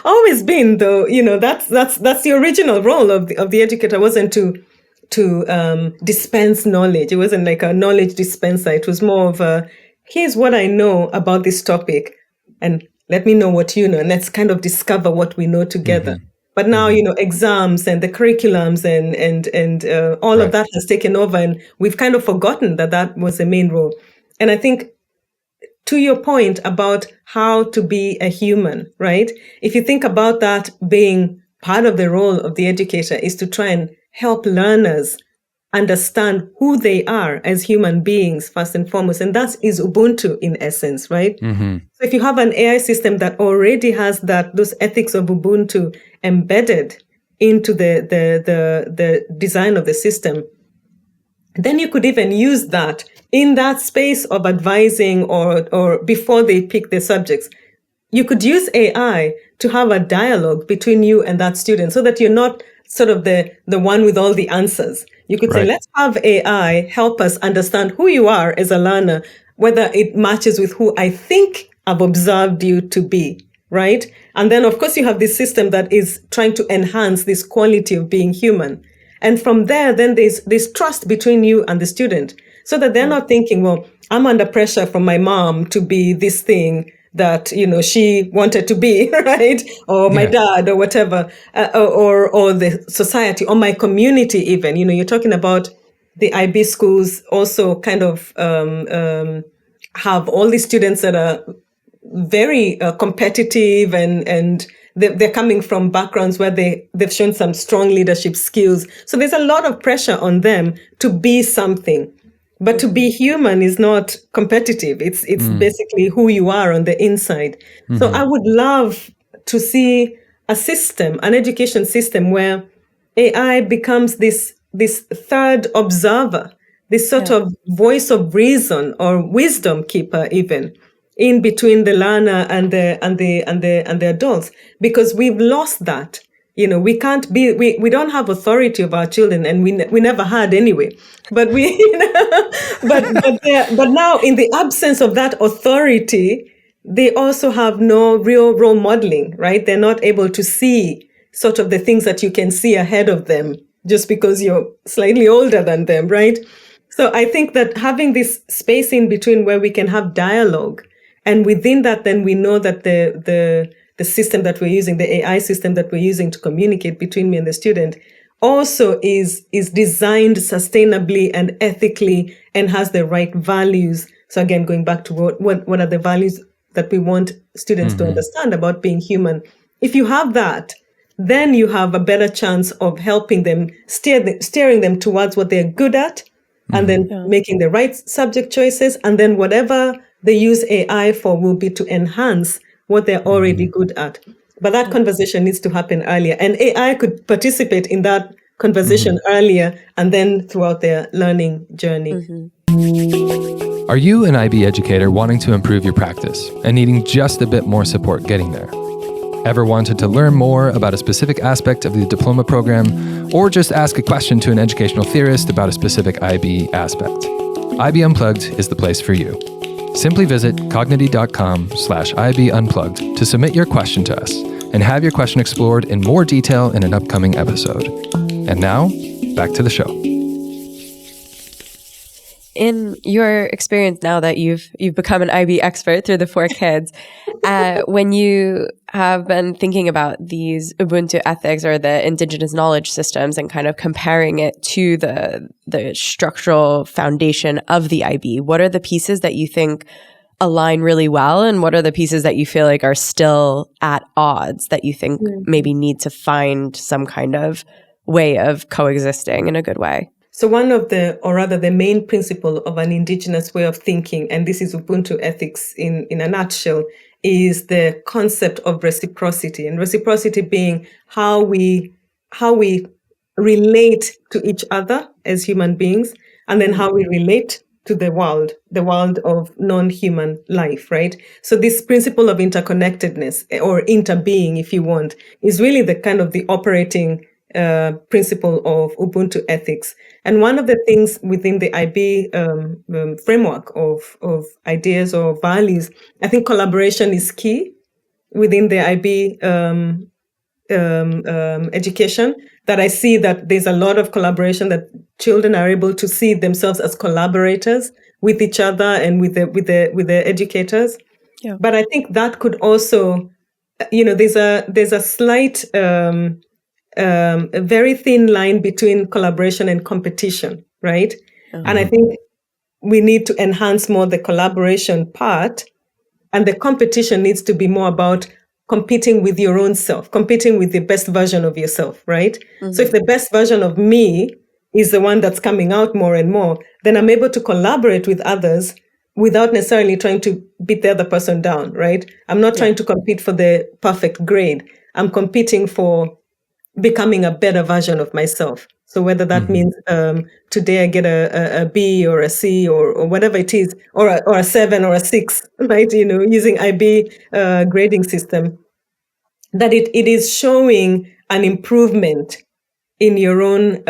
Speaker 3: always been, though. That's the original role of the educator. Wasn't to dispense knowledge. It wasn't like a knowledge dispenser. It was more of a, here's what I know about this topic, and let me know what you know, and let's kind of discover what we know together. But now, exams and the curriculums and all of that has taken over, and we've kind of forgotten that was the main role. And I think, to your point about how to be a human, right? If you think about that being part of the role of the educator, is to try and help learners understand who they are as human beings, first and foremost. And that is Ubuntu in essence, right? So if you have an AI system that already has those ethics of Ubuntu embedded into the design of the system, then you could even use that in that space of advising or before they pick the subjects. You could use AI to have a dialogue between you and that student, so that you're not sort of the one with all the answers. You could say, let's have AI help us understand who you are as a learner, whether it matches with who I think I've observed you to be, right? And then, of course, you have this system that is trying to enhance this quality of being human. And from there, then there's trust between you and the student, so that they're not thinking, well, I'm under pressure from my mom to be this thing that she wanted to be, right? Or my dad, or whatever, or the society, or my community even. You're talking about the IB schools also kind of have all these students that are very competitive, and they're coming from backgrounds where they've shown some strong leadership skills. So there's a lot of pressure on them to be something. But to be human is not competitive. It's basically who you are on the inside. So I would love to see a system, an education system, where AI becomes this third observer, this sort of voice of reason or wisdom keeper, even in between the learner and the adults, because we've lost that. We can't be, we don't have authority of our children, and we never had anyway. But but now, in the absence of that authority, they also have no real role modeling, right? They're not able to see sort of the things that you can see ahead of them just because you're slightly older than them, right? So I think that having this space in between where we can have dialogue, and within that, then we know that the system that we're using, the AI system that we're using to communicate between me and the student, also is designed sustainably and ethically and has the right values. So again, going back to what are the values that we want students to understand about being human. If you have that, then you have a better chance of helping them, steering them towards what they're good at, and then making the right subject choices. And then whatever they use AI for will be to enhance what they're already good at. But that conversation needs to happen earlier. And AI could participate in that conversation earlier and then throughout their learning journey.
Speaker 1: Are you an IB educator wanting to improve your practice and needing just a bit more support getting there? Ever wanted to learn more about a specific aspect of the diploma program, or just ask a question to an educational theorist about a specific IB aspect? IB Unplugged is the place for you. Simply visit cognity.com/IB Unplugged to submit your question to us and have your question explored in more detail in an upcoming episode. And now, back to the show.
Speaker 2: In your experience now that you've become an IB expert through the 4 kids, when you have been thinking about these Ubuntu ethics or the Indigenous knowledge systems and kind of comparing it to the structural foundation of the IB, what are the pieces that you think align really well, and what are the pieces that you feel like are still at odds that you think maybe need to find some kind of way of coexisting in a good way?
Speaker 3: So one of the main principle of an Indigenous way of thinking, and this is Ubuntu ethics in a nutshell, is the concept of reciprocity. And reciprocity being how we relate to each other as human beings, and then how we relate to the world of non-human life, right? So this principle of interconnectedness, or interbeing, if you want, is really the kind of the operating principle of Ubuntu ethics. And one of the things within the IB framework of ideas or values, I think collaboration is key within the IB education, that I see that there's a lot of collaboration, that children are able to see themselves as collaborators with each other and with the educators. Yeah. But I think that could also, there's a slight a very thin line between collaboration and competition, right? And I think we need to enhance more the collaboration part, and the competition needs to be more about competing with your own self, competing with the best version of yourself, right? So if the best version of me is the one that's coming out more and more, then I'm able to collaborate with others without necessarily trying to beat the other person down, right? I'm not trying to compete for the perfect grade. I'm competing for becoming a better version of myself. So whether that means today I get a B or a C or whatever it is, or a 7 or a 6, right? Using IB grading system, that it is showing an improvement in your own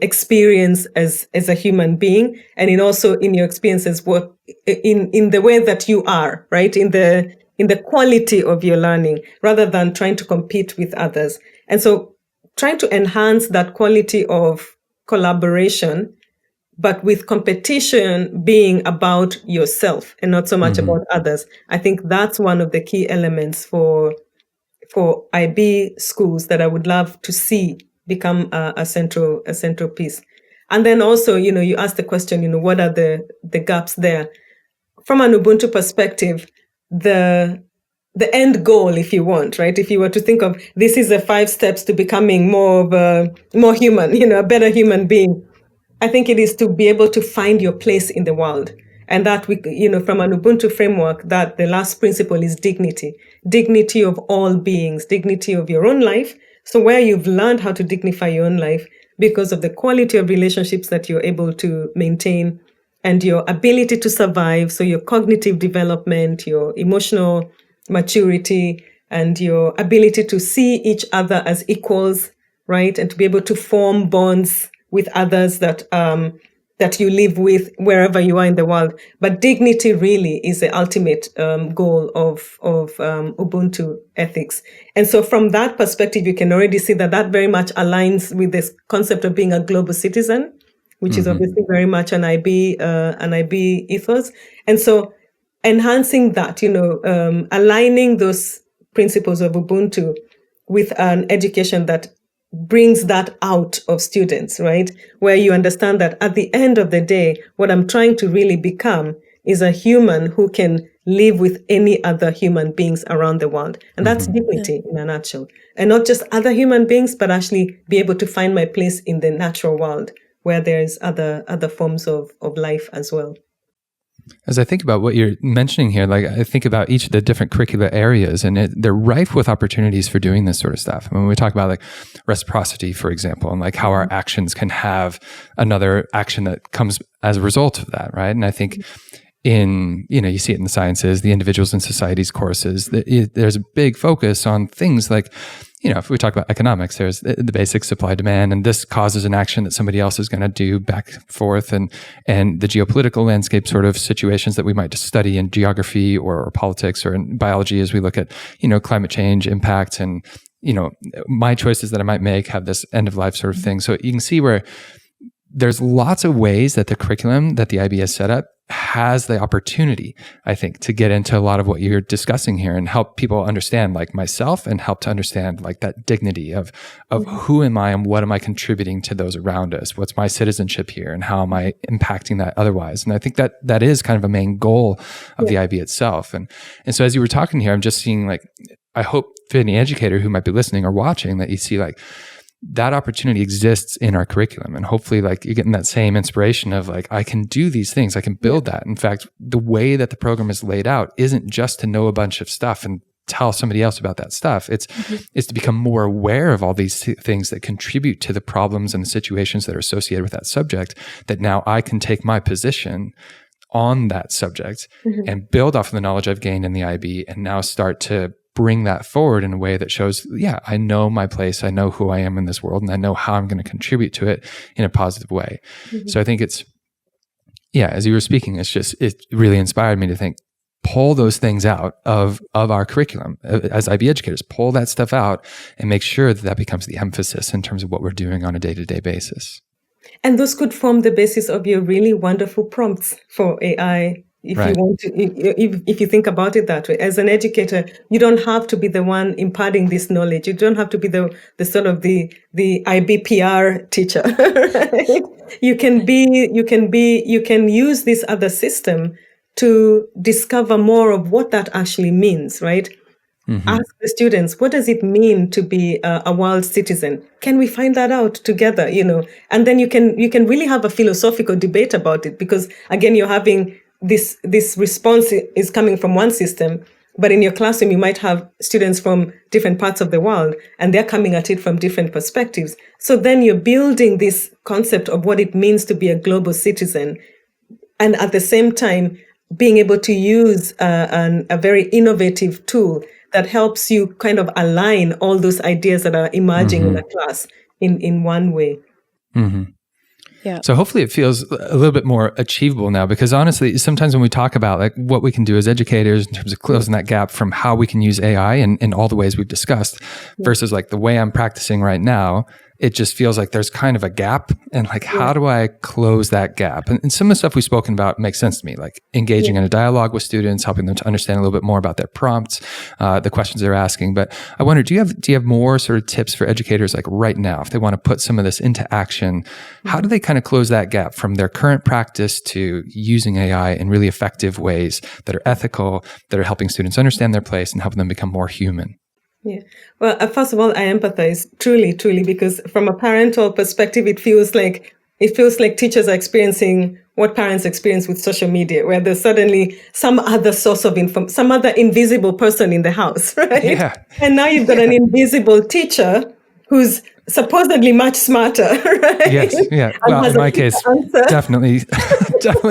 Speaker 3: experience as a human being, and in your experiences in the way that you are, right? In the quality of your learning, rather than trying to compete with others. And so trying to enhance that quality of collaboration, but with competition being about yourself and not so much about others. I think that's one of the key elements for IB schools that I would love to see become a central piece. And then also, you asked the question, what are the gaps there? From an Ubuntu perspective, the end goal, if you want, right? If you were to think of this is the 5 steps to becoming more human, a better human being, I think it is to be able to find your place in the world. And that from an Ubuntu framework, that the last principle is dignity of all beings, dignity of your own life. So where you've learned how to dignify your own life because of the quality of relationships that you're able to maintain and your ability to survive. So your cognitive development, your emotional maturity, and your ability to see each other as equals, right? And to be able to form bonds with others that you live with wherever you are in the world. But dignity really is the ultimate goal of Ubuntu ethics. And so from that perspective, you can already see that very much aligns with this concept of being a global citizen, which is obviously very much an IB ethos. And so enhancing that, aligning those principles of Ubuntu with an education that brings that out of students, right? Where you understand that at the end of the day, what I'm trying to really become is a human who can live with any other human beings around the world. And that's dignity in a nutshell. And not just other human beings, but actually be able to find my place in the natural world where there's other forms of life as well.
Speaker 1: As I think about what you're mentioning here, like I think about each of the different curricular areas, and they're rife with opportunities for doing this sort of stuff. I mean, when we talk about like reciprocity, for example, and like how our actions can have another action that comes as a result of that, right? And I think you see it in the sciences, the individuals and societies courses, there's a big focus on things like, if we talk about economics, there's the basic supply demand, and this causes an action that somebody else is going to do back and forth, and the geopolitical landscape sort of situations that we might just study in geography or politics or in biology as we look at, climate change impacts and, my choices that I might make have this end of life sort of thing. So you can see where there's lots of ways that the curriculum that the IB has set up has the opportunity, I think, to get into a lot of what you're discussing here and help people understand, like myself, and help to understand like that dignity of who am I and what am I contributing to those around us? What's my citizenship here and how am I impacting that otherwise? And I think that is kind of a main goal of the IB itself. And so as you were talking here, I'm just seeing like, I hope for any educator who might be listening or watching that you see like, that opportunity exists in our curriculum. And hopefully like you're getting that same inspiration of like, I can do these things. I can build that. In fact, the way that the program is laid out isn't just to know a bunch of stuff and tell somebody else about that stuff. It's to become more aware of all these things that contribute to the problems and the situations that are associated with that subject, that now I can take my position on that subject and build off of the knowledge I've gained in the IB and now start to bring that forward in a way that shows, I know my place, I know who I am in this world, and I know how I'm going to contribute to it in a positive way. So I think it's, as you were speaking, it really inspired me to think, pull those things out of our curriculum as IB educators, pull that stuff out and make sure that becomes the emphasis in terms of what we're doing on a day-to-day basis.
Speaker 3: And those could form the basis of your really wonderful prompts for AI. If you want to, if you think about it that way, as an educator, you don't have to be the one imparting this knowledge. You don't have to be the sort of the IBPR teacher. Right? You can use this other system to discover more of what that actually means, right? Ask the students, what does it mean to be a world citizen? Can we find that out together? And then you can really have a philosophical debate about it, because again, you're having this response is coming from one system, but in your classroom, you might have students from different parts of the world, and they're coming at it from different perspectives. So then you're building this concept of what it means to be a global citizen, and at the same time, being able to use a very innovative tool that helps you kind of align all those ideas that are emerging in a class in one way.
Speaker 2: Yeah.
Speaker 1: So hopefully it feels a little bit more achievable now, because honestly, sometimes when we talk about like what we can do as educators in terms of closing that gap from how we can use AI in all the ways we've discussed versus like the way I'm practicing right now, it just feels like there's kind of a gap, and like, how do I close that gap? And some of the stuff we've spoken about makes sense to me, like engaging in a dialogue with students, helping them to understand a little bit more about their prompts, the questions they're asking. But I wonder, do you have more sort of tips for educators like right now, if they want to put some of this into action, how do they kind of close that gap from their current practice to using AI in really effective ways that are ethical, that are helping students understand their place and helping them become more human?
Speaker 3: Yeah. Well, first of all, I empathize truly, because from a parental perspective, it feels like teachers are experiencing what parents experience with social media, where there's suddenly some other source of some other invisible person in the house, right?
Speaker 1: Yeah.
Speaker 3: And now you've got an invisible teacher who's supposedly much smarter, right?
Speaker 1: Yes, yeah. Well, in my case, definitely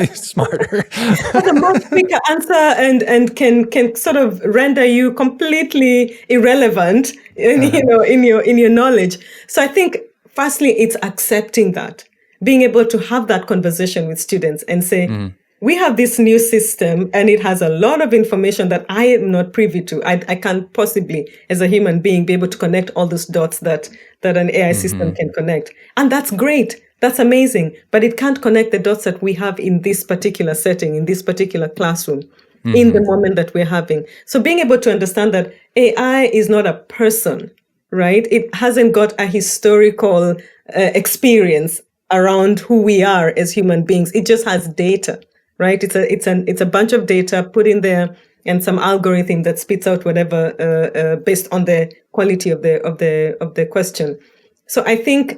Speaker 1: smarter.
Speaker 3: Has a much quicker answer and can sort of render you completely irrelevant in your knowledge. So I think firstly, it's accepting that, being able to have that conversation with students and say, we have this new system and it has a lot of information that I am not privy to. I can't possibly, as a human being, be able to connect all those dots that an AI system can connect. And that's great. That's amazing. But it can't connect the dots that we have in this particular setting, in this particular classroom, in the moment that we're having. So being able to understand that AI is not a person, right? It hasn't got a historical experience around who we are as human beings. It just has data. right? It's a bunch of data put in there and some algorithm that spits out whatever based on the quality of the question. So I think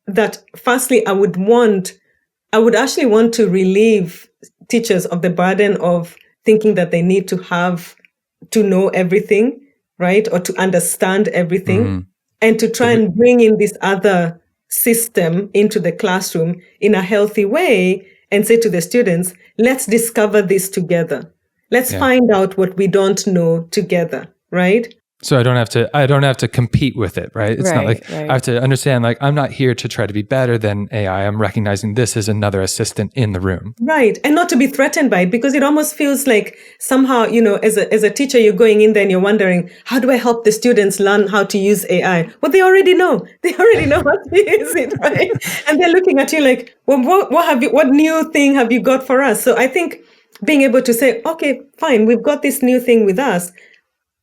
Speaker 3: that firstly, I would actually want to relieve teachers of the burden of thinking that they need to know everything, right? Or to understand everything, and to try and bring in this other system into the classroom in a healthy way and say to the students, let's discover this together. Let's find out what we don't know together, right?
Speaker 1: So I don't have to compete with it, right? It's not like I have to understand, like, I'm not here to try to be better than AI. I'm recognizing this is another assistant in the room.
Speaker 3: Right. And not to be threatened by it, because it almost feels like somehow, as a teacher, you're going in there and you're wondering, how do I help the students learn how to use AI? Well, they already know. They already know how to use it, right? And they're looking at you like, well, what new thing have you got for us? So I think being able to say, okay, fine, we've got this new thing with us.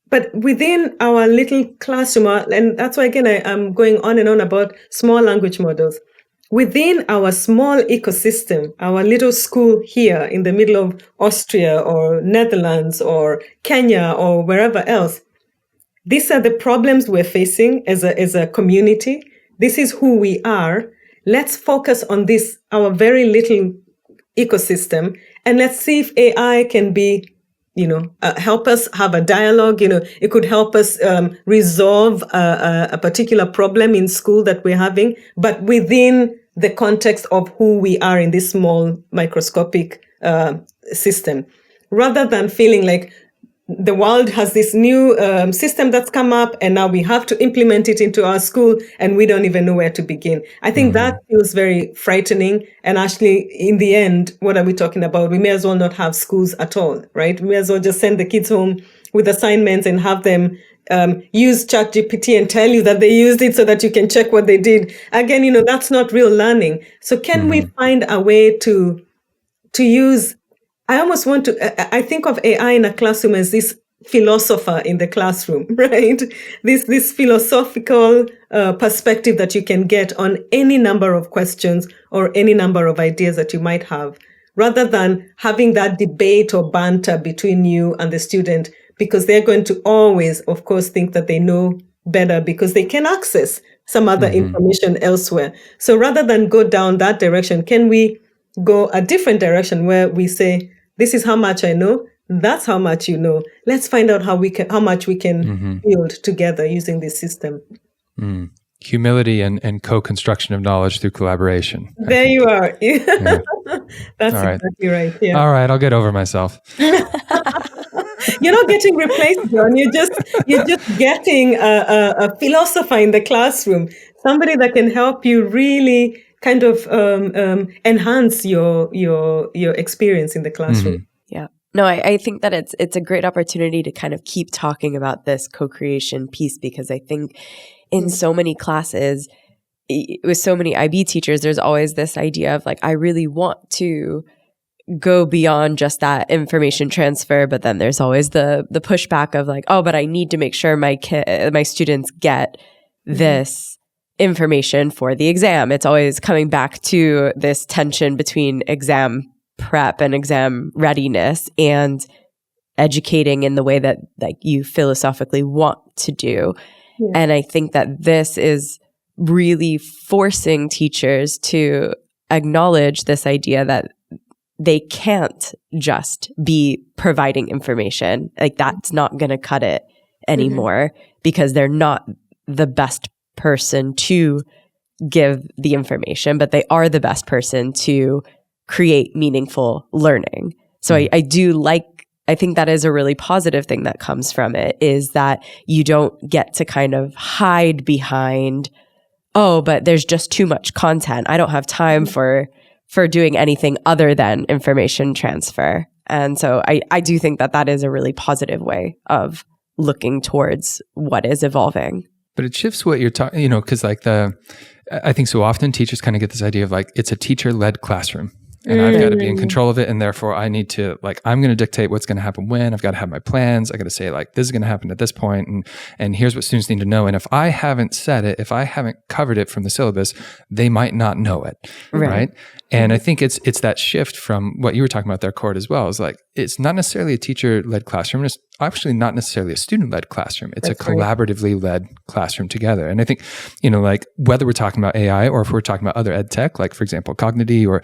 Speaker 3: But within our little classroom, and that's why, again, I'm going on and on about small language models. Within our small ecosystem, our little school here in the middle of Austria or Netherlands or Kenya or wherever else, these are the problems we're facing as a community. This is who we are. Let's focus on this, our very little ecosystem, and let's see if AI can be help us have a dialogue. It could help us resolve a particular problem in school that we're having, but within the context of who we are in this small microscopic system, rather than feeling like the world has this new system that's come up and now we have to implement it into our school and we don't even know where to begin. I think that feels very frightening. And actually, in the end, what are we talking about? We may as well not have schools at all, right? We may as well just send the kids home with assignments and have them use ChatGPT and tell you that they used it so that you can check what they did. Again, that's not real learning. So can we find a way to use, I almost want to, I think of AI in a classroom as this philosopher in the classroom, right? This philosophical perspective that you can get on any number of questions or any number of ideas that you might have, rather than having that debate or banter between you and the student, because they're going to always, of course, think that they know better because they can access some other information elsewhere. So rather than go down that direction, can we go a different direction where we say, this is how much I know, that's how much you know. Let's find out how much we can build together using this system.
Speaker 1: Humility and co-construction of knowledge through collaboration.
Speaker 3: There you are. Yeah. That's
Speaker 1: All right.
Speaker 3: Exactly right. Yeah.
Speaker 1: All right, I'll get over myself.
Speaker 3: You're not getting replaced, John. You're just getting a philosopher in the classroom, somebody that can help you really kind of enhance your experience in the classroom.
Speaker 2: Yeah. No, I think that it's a great opportunity to kind of keep talking about this co-creation piece, because I think in so many classes, with so many IB teachers, there's always this idea of like, I really want to go beyond just that information transfer, but then there's always the pushback of like, oh, but I need to make sure my students get this information for the exam. It's always coming back to this tension between exam prep and exam readiness and educating in the way that like you philosophically want to do. Yeah. And I think that this is really forcing teachers to acknowledge this idea that they can't just be providing information. Like that's not going to cut it anymore because they're not the best person to give the information, but they are the best person to create meaningful learning. So I think that is a really positive thing that comes from it, is that you don't get to kind of hide behind, oh, but there's just too much content. I don't have time for doing anything other than information transfer. And so I do think that is a really positive way of looking towards what is evolving.
Speaker 1: But it shifts what you're talking, because like I think so often teachers kind of get this idea of like, it's a teacher-led classroom and I've got to be in control of it. And therefore I need to like, I'm going to dictate what's going to happen when. I've got to have my plans. I got to say like, this is going to happen at this point, and here's what students need to know. And if I haven't said it, if I haven't covered it from the syllabus, they might not know it. Right. And I think it's that shift from what you were talking about there, Cord, as well. Is like, it's not necessarily a teacher-led classroom. It's actually not necessarily a student-led classroom. It's
Speaker 3: That's
Speaker 1: a collaboratively led classroom together. And I think, like whether we're talking about AI or if we're talking about other ed tech, like for example, Cognity or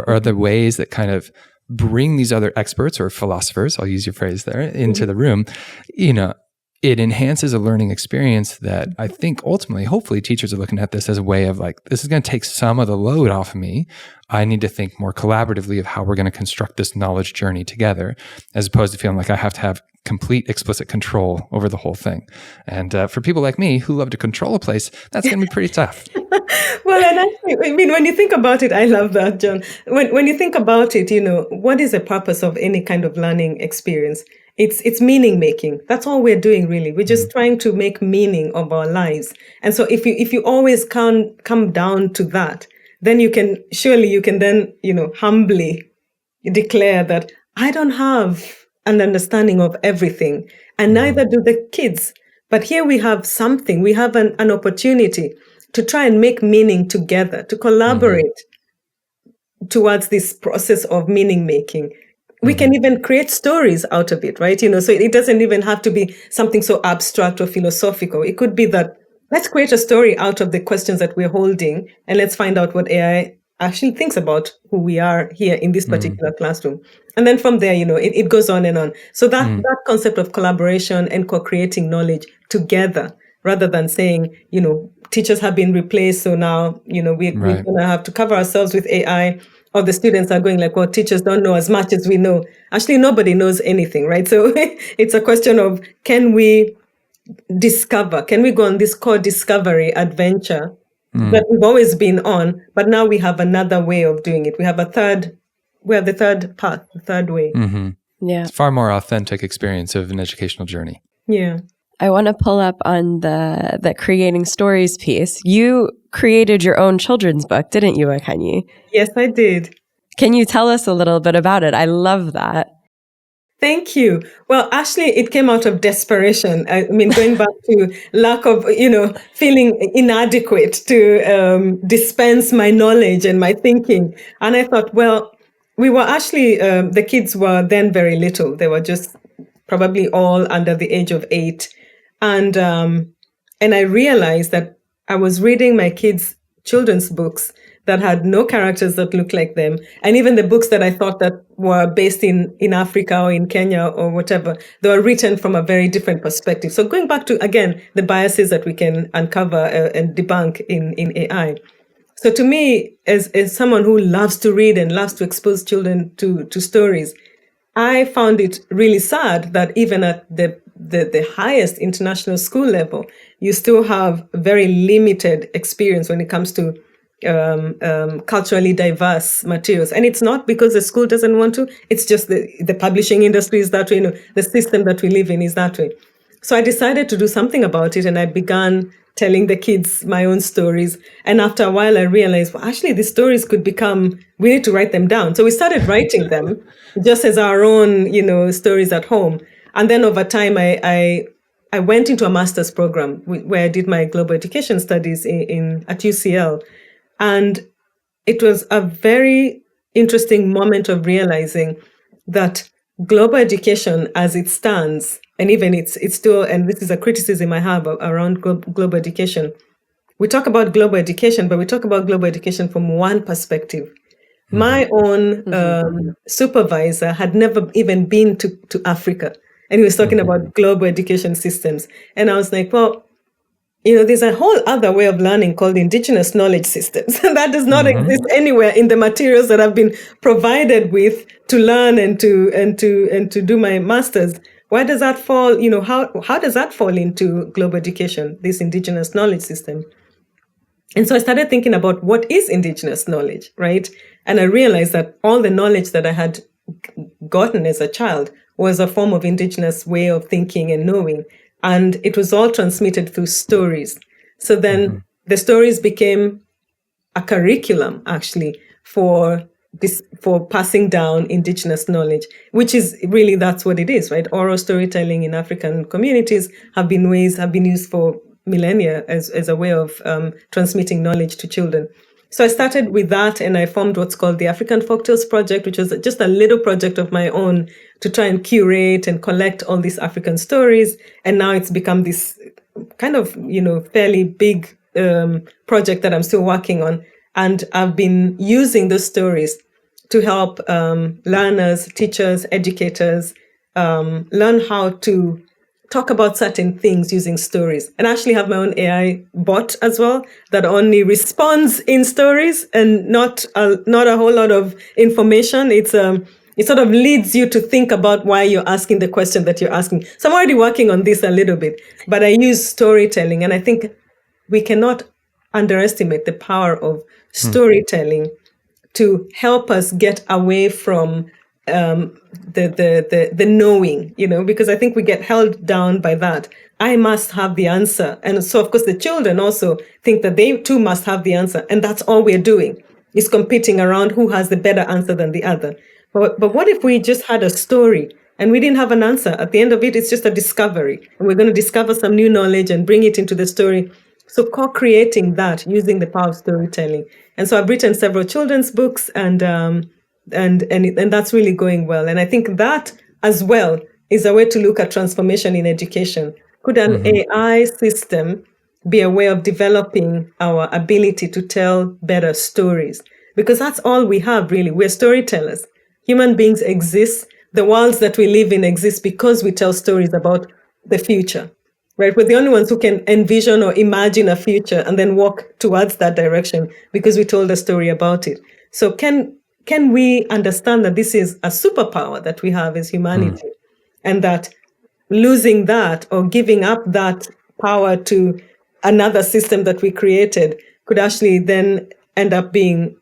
Speaker 1: other ways that kind of bring these other experts or philosophers, I'll use your phrase there, into the room, it enhances a learning experience that I think ultimately, hopefully teachers are looking at this as a way of like, this is going to take some of the load off of me. I need to think more collaboratively of how we're going to construct this knowledge journey together, as opposed to feeling like I have to have complete explicit control over the whole thing. And for people like me who love to control a place, that's going to be pretty tough.
Speaker 3: Well, and I mean, when you think about it, I love that, John. When you think about it, what is the purpose of any kind of learning experience? It's meaning making. That's all we're doing, really. We're just trying to make meaning of our lives. And so if you always come down to that, then you can then, humbly declare that I don't have an understanding of everything, and neither do the kids. But here we have something, we have an opportunity to try and make meaning together, to collaborate towards this process of meaning making. We can even create stories out of it, right? So it doesn't even have to be something so abstract or philosophical. It could be that let's create a story out of the questions that we're holding, and let's find out what AI actually thinks about who we are here in this particular classroom. And then from there, it goes on and on. So that concept of collaboration and co-creating knowledge together, rather than saying, teachers have been replaced, so now, we're going to have to cover ourselves with AI. Or the students are going like, well, teachers don't know as much as we know. Actually, nobody knows anything, right? So it's a question of, can we go on this core discovery adventure that we've always been on, but now we have another way of doing it. We have the third path, the third way.
Speaker 2: Yeah.
Speaker 1: It's far more authentic experience of an educational journey.
Speaker 3: Yeah.
Speaker 2: I want to pull up on the creating stories piece. You created your own children's book, didn't you, Wakanyi?
Speaker 3: Yes, I did.
Speaker 2: Can you tell us a little bit about it? I love that.
Speaker 3: Thank you. Well, actually, it came out of desperation. I mean, going back to lack of, feeling inadequate to dispense my knowledge and my thinking. And I thought, well, we were actually, the kids were then very little. They were just probably all under the age of 8. And I realized that I was reading my kids' children's books that had no characters that looked like them. And even the books that I thought that were based in Africa or in Kenya or whatever, they were written from a very different perspective. So going back to, again, the biases that we can uncover and debunk in AI. So to me, as someone who loves to read and loves to expose children to stories, I found it really sad that even at the highest international school level, you still have very limited experience when it comes to culturally diverse materials. And it's not because the school doesn't want to, it's just the publishing industry is that way, the system that we live in is that way. So I decided to do something about it, and I began telling the kids my own stories. And after a while, I realized, well, actually, these stories could we need to write them down. So we started writing them just as our own, stories at home. And then over time, I went into a master's program where I did my global education studies at UCL. And it was a very interesting moment of realizing that global education as it stands, and even it's still, and this is a criticism I have around global education. We talk about global education, but we talk about global education from one perspective. My own supervisor had never even been to Africa, and he was talking about global education systems. And I was like, well, there's a whole other way of learning called Indigenous knowledge systems. That does not exist anywhere in the materials that I've been provided with to learn and to do my master's. Why does that fall? How does that fall into global education, this Indigenous knowledge system? And so I started thinking about what is Indigenous knowledge, right? And I realized that all the knowledge that I had gotten as a child was a form of Indigenous way of thinking and knowing. And it was all transmitted through stories. So then the stories became a curriculum, actually, for passing down Indigenous knowledge, which is really, that's what it is, right? Oral storytelling in African communities have been used for millennia as a way of transmitting knowledge to children. So I started with that, and I formed what's called the African Folktales Project, which was just a little project of my own to try and curate and collect all these African stories. And now it's become this kind of, fairly big project that I'm still working on. And I've been using those stories to help learners, teachers, educators learn how to talk about certain things using stories. And I actually have my own AI bot as well that only responds in stories and not a whole lot of information. It sort of leads you to think about why you're asking the question that you're asking. So I'm already working on this a little bit, but I use storytelling, and I think we cannot underestimate the power of storytelling to help us get away from the knowing, because I think we get held down by that. I must have the answer. And so, of course, the children also think that they too must have the answer. And that's all we're doing is competing around who has the better answer than the other. But what if we just had a story and we didn't have an answer? At the end of it, it's just a discovery. And we're going to discover some new knowledge and bring it into the story. So co-creating that using the power of storytelling. And so I've written several children's books, and that's really going well. And I think that as well is a way to look at transformation in education. Could an AI system be a way of developing our ability to tell better stories? Because that's all we have, really. We're storytellers. Human beings exist. The worlds that we live in exist because we tell stories about the future. Right? We're the only ones who can envision or imagine a future and then walk towards that direction because we told a story about it. So can we understand that this is a superpower that we have as humanity, and that losing that or giving up that power to another system that we created could actually then end up being,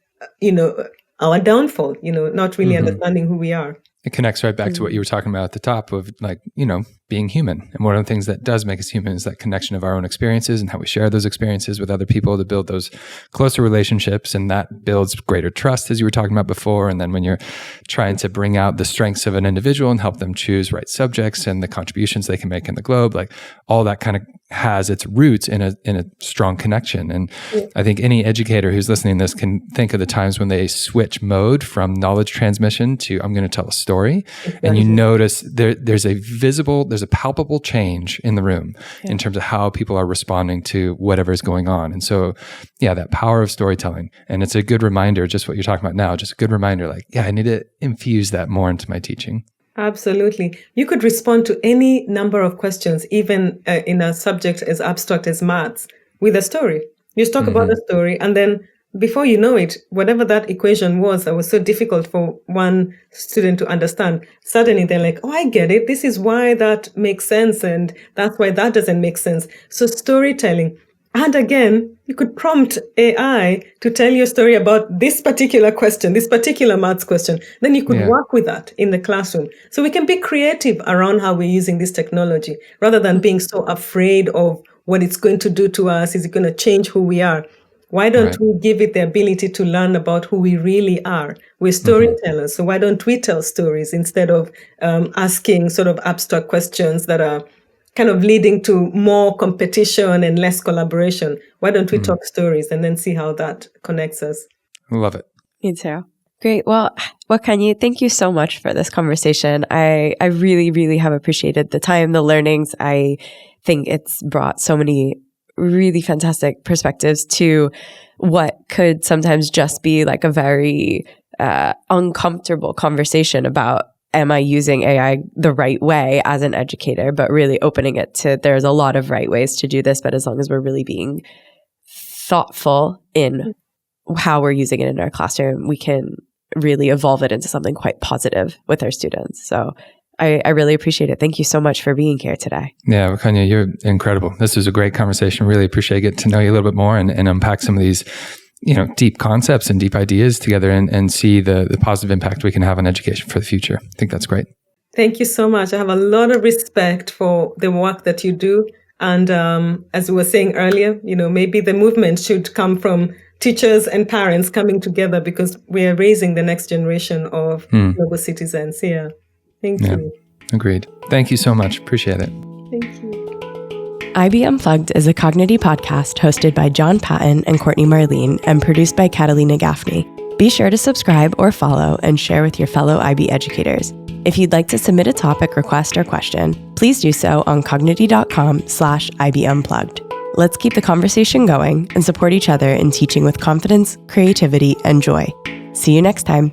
Speaker 3: our downfall, not really understanding who we are.
Speaker 1: It connects right back to what you were talking about at the top of being human. And one of the things that does make us human is that connection of our own experiences and how we share those experiences with other people to build those closer relationships. And that builds greater trust, as you were talking about before. And then when you're trying to bring out the strengths of an individual and help them choose right subjects and the contributions they can make in the globe, like all that kind of has its roots in a strong connection. And I think any educator who's listening to this can think of the times when they switch mode from knowledge transmission to I'm going to tell a story. Exactly. And you notice there's a palpable change in the room in terms of how people are responding to whatever is going on. And so, that power of storytelling. And it's a good reminder, just what you're talking about now, just a good reminder, I need to infuse that more into my teaching.
Speaker 3: Absolutely. You could respond to any number of questions, even in a subject as abstract as maths, with a story. You just talk about a story, and then before you know it, whatever that equation was that was so difficult for one student to understand, suddenly they're like, oh, I get it. This is why that makes sense, and that's why that doesn't make sense. So storytelling. And again, you could prompt AI to tell you a story about this particular question, this particular maths question. Then you could work with that in the classroom. So we can be creative around how we're using this technology rather than being so afraid of what it's going to do to us. Is it going to change who we are? Why don't we give it the ability to learn about who we really are? We're storytellers. So why don't we tell stories instead of asking sort of abstract questions that are kind of leading to more competition and less collaboration? Why don't we talk stories and then see how that connects us?
Speaker 1: Love it.
Speaker 2: Me too. Great. Well, Wakanyi, thank you so much for this conversation. I really, really have appreciated the time, the learnings. I think it's brought so many really fantastic perspectives to what could sometimes just be like a very uncomfortable conversation about, am I using AI the right way as an educator, but really opening it to, there's a lot of right ways to do this, but as long as we're really being thoughtful in how we're using it in our classroom, we can really evolve it into something quite positive with our students. So I really appreciate it. Thank you so much for being here today.
Speaker 1: Yeah, Wakanyi, you're incredible. This was a great conversation. Really appreciate getting to know you a little bit more and unpack some of these deep concepts and deep ideas together and see the positive impact we can have on education for the future. I think that's great.
Speaker 3: Thank you so much. I have a lot of respect for the work that you do. And as we were saying earlier, maybe the movement should come from teachers and parents coming together because we are raising the next generation of global citizens here. Thank you.
Speaker 1: Agreed. Thank you so much. Appreciate it.
Speaker 3: Thank you.
Speaker 2: IB Unplugged is a Cognity podcast hosted by John Patton and Courtney Marlene and produced by Catalina Gaffney. Be sure to subscribe or follow and share with your fellow IB educators. If you'd like to submit a topic, request, or question, please do so on cognity.com/IB Unplugged. Let's keep the conversation going and support each other in teaching with confidence, creativity, and joy. See you next time.